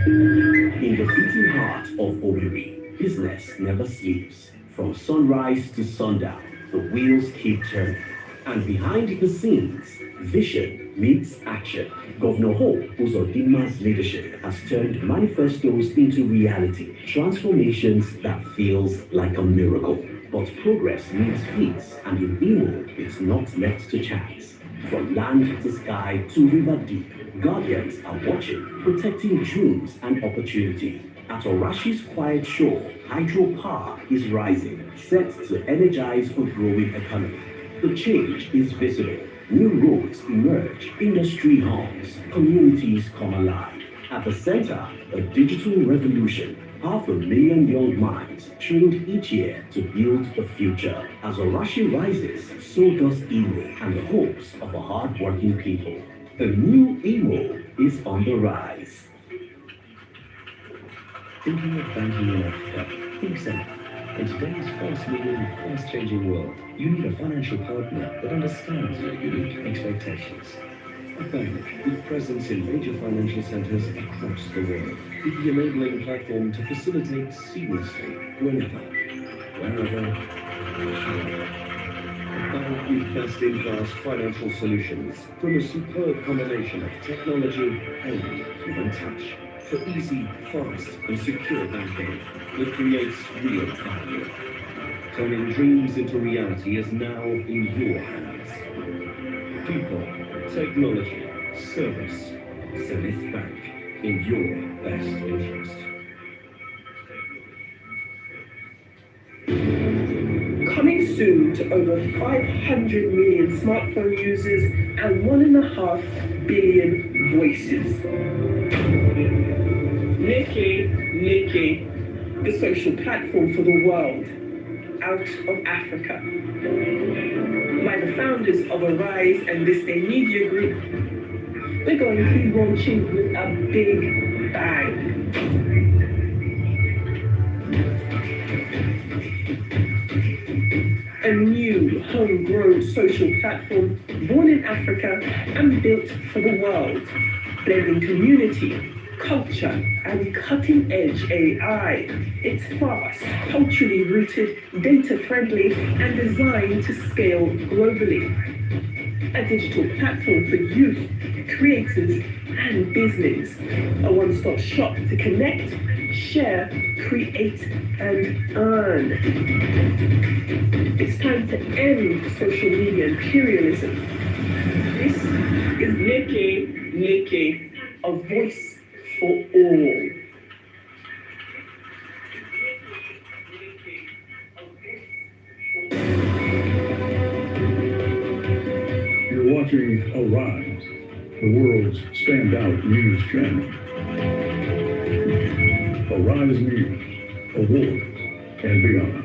In the beating heart of Owerri, business never sleeps. From sunrise to sundown, the wheels keep turning. And behind the scenes, vision meets action. Governor Hope Uzodinma's leadership has turned manifestos into reality, transformations that feels like a miracle. But progress needs peace, and in Imo, it's not left to chance. From land to sky to river deep, guardians are watching, protecting dreams and opportunity. At Orashi's quiet shore, hydropower is rising, set to energize a growing economy. The change is visible. New roads emerge, industry hums, communities come alive. At the center, a digital revolution. 500,000 young minds trained each year to build the future. As Orashi rises, so does Imo and the hopes of a hard-working people. A new Imo is on the rise. Thinking of banking in Africa? Think so. In today's fast-moving, fast-changing world, you need a financial partner that understands your unique expectations. A bank with presence in major financial centers across the world, with the enabling platform to facilitate seamlessly whenever, wherever, whichever. A bank with best-in-class financial solutions from a superb combination of technology and human touch. For easy, fast, and secure banking that creates real value. Turning dreams into reality is now in your hands. People, technology, service, Zenith Bank, in your best interest. Coming soon to over 500 million smartphone users and 1.5 billion voices. Nikki, the social platform for the world, out of Africa. By the founders of Arise and This Day Media Group, we're going to be launching with a big bang. A new homegrown social platform born in Africa and built for the world, blending community, culture, and cutting-edge AI. It's fast, culturally rooted, data-friendly, and designed to scale globally. A digital platform for youth, creators, and business. A one-stop shop to connect, share, create, and earn. It's time to end social media imperialism. This is Nikki, a voice for all. You're watching Arise, the world's standout news channel. Arise News, awards, and beyond.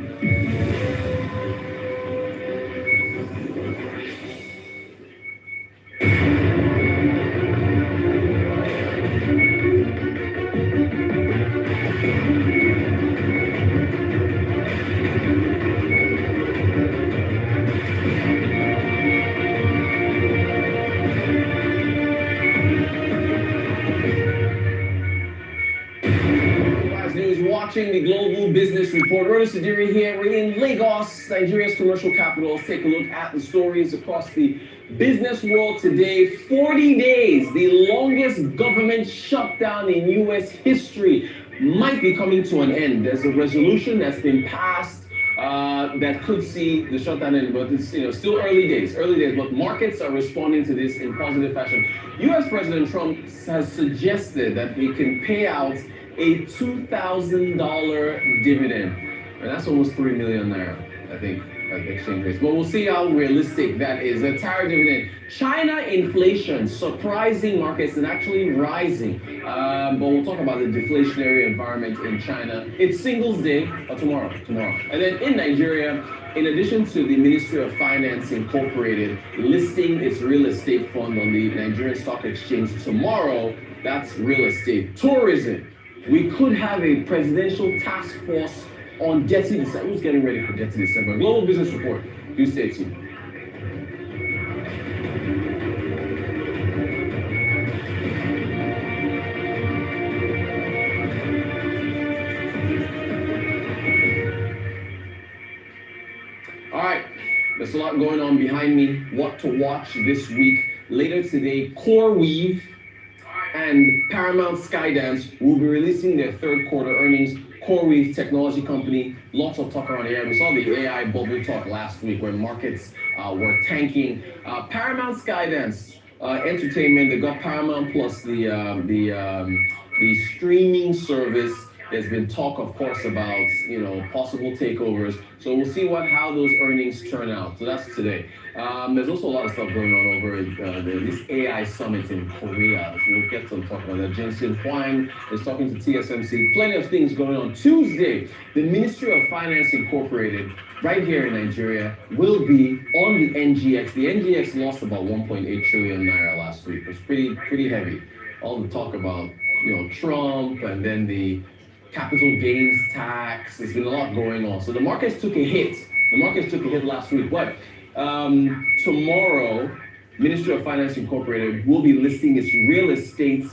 watching the Global Business Report. Ronan Sidiri here. We're in Lagos, Nigeria's commercial capital. Let's take a look at the stories across the business world today. 40 days, the longest government shutdown in U.S. history, might be coming to an end. There's a resolution that's been passed that could see the shutdown end, but it's still early days, but markets are responding to this in positive fashion. U.S. President Trump has suggested that we can pay out a $2,000 dividend, and that's almost 3 million naira, I think, at the exchange rates. But we'll see how realistic that is. A tariff dividend. China inflation surprising markets and actually rising. But we'll talk about the deflationary environment in China. It's Singles Day tomorrow. And then in Nigeria, in addition to the Ministry of Finance Incorporated listing its real estate fund on the Nigerian Stock Exchange tomorrow, that's real estate. Tourism. We could have a presidential task force on Dirty December. Who's getting ready for Dirty December? Global Business Report. Do stay tuned. All right, there's a lot going on behind me. What to watch this week. Later today, CoreWeave and Paramount Skydance will be releasing their third quarter earnings. CoreWeave technology company, lots of talk around the air. We saw the AI bubble talk last week where markets were tanking. Paramount Skydance Entertainment, they got Paramount Plus, the streaming service. There's been talk, of course, about possible takeovers. So we'll see how those earnings turn out. So that's today. There's also a lot of stuff going on over this AI summit in Korea. So we'll get some talk about that. Jensen Huang is talking to TSMC. Plenty of things going on. Tuesday, the Ministry of Finance Incorporated, right here in Nigeria, will be on the NGX. The NGX lost about 1.8 trillion naira last week. It was pretty heavy. All the talk about Trump and then the capital gains tax. There's been a lot going on. So the markets took a hit. Last week. But tomorrow, Ministry of Finance Incorporated will be listing its real estate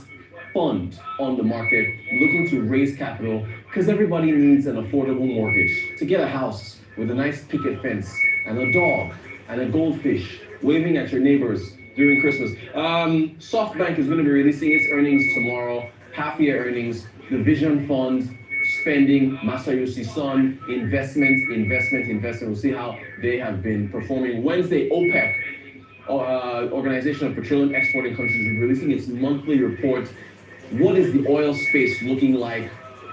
fund on the market, looking to raise capital because everybody needs an affordable mortgage to get a house with a nice picket fence and a dog and a goldfish waving at your neighbors during Christmas. SoftBank is going to be releasing its earnings tomorrow, half-year earnings. The Vision Fund, spending, Masayoshi Son, investment. We'll see how they have been performing. Wednesday, OPEC, Organization of Petroleum Exporting Countries, is releasing its monthly report. What is the oil space looking like?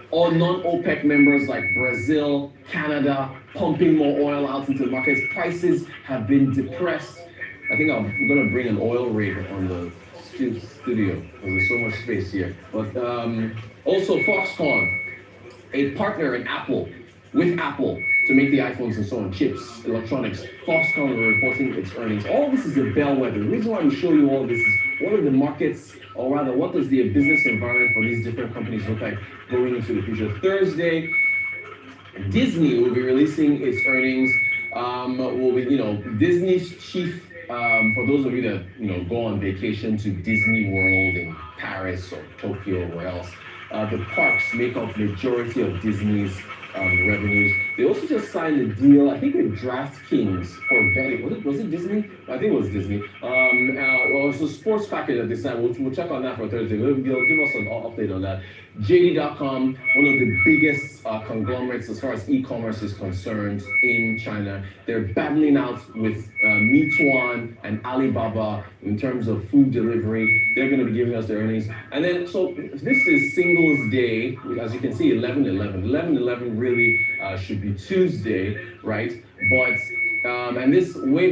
All non-OPEC members like Brazil, Canada, pumping more oil out into the markets. Prices have been depressed. I think I'm going to bring an oil rig on the studio because there's so much space here. But also Foxconn, a partner in with Apple to make the iPhones and so on, chips, electronics. Foxconn are reporting its earnings. All this is a bellwether. The reason why we show you all this is what are the markets, or rather what does the business environment for these different companies look like going into the future. Thursday, Disney will be releasing its earnings. Disney's chief, for those of you that go on vacation to Disney World in Paris or Tokyo or where else, the parks make up the majority of Disney's revenues. They also just signed a deal, I think, with DraftKings for betting. Was it Disney? I think it was Disney. It's a sports package that they signed. We'll check on that for Thursday. They'll give us an update on that. JD.com, one of the biggest conglomerates as far as e-commerce is concerned in China. They're battling out with Meituan and Alibaba in terms of food delivery. They're going to be giving us their earnings. And then, so this is Singles Day. As you can see, 11/11. 11/11 really should be Tuesday, right? But, and this way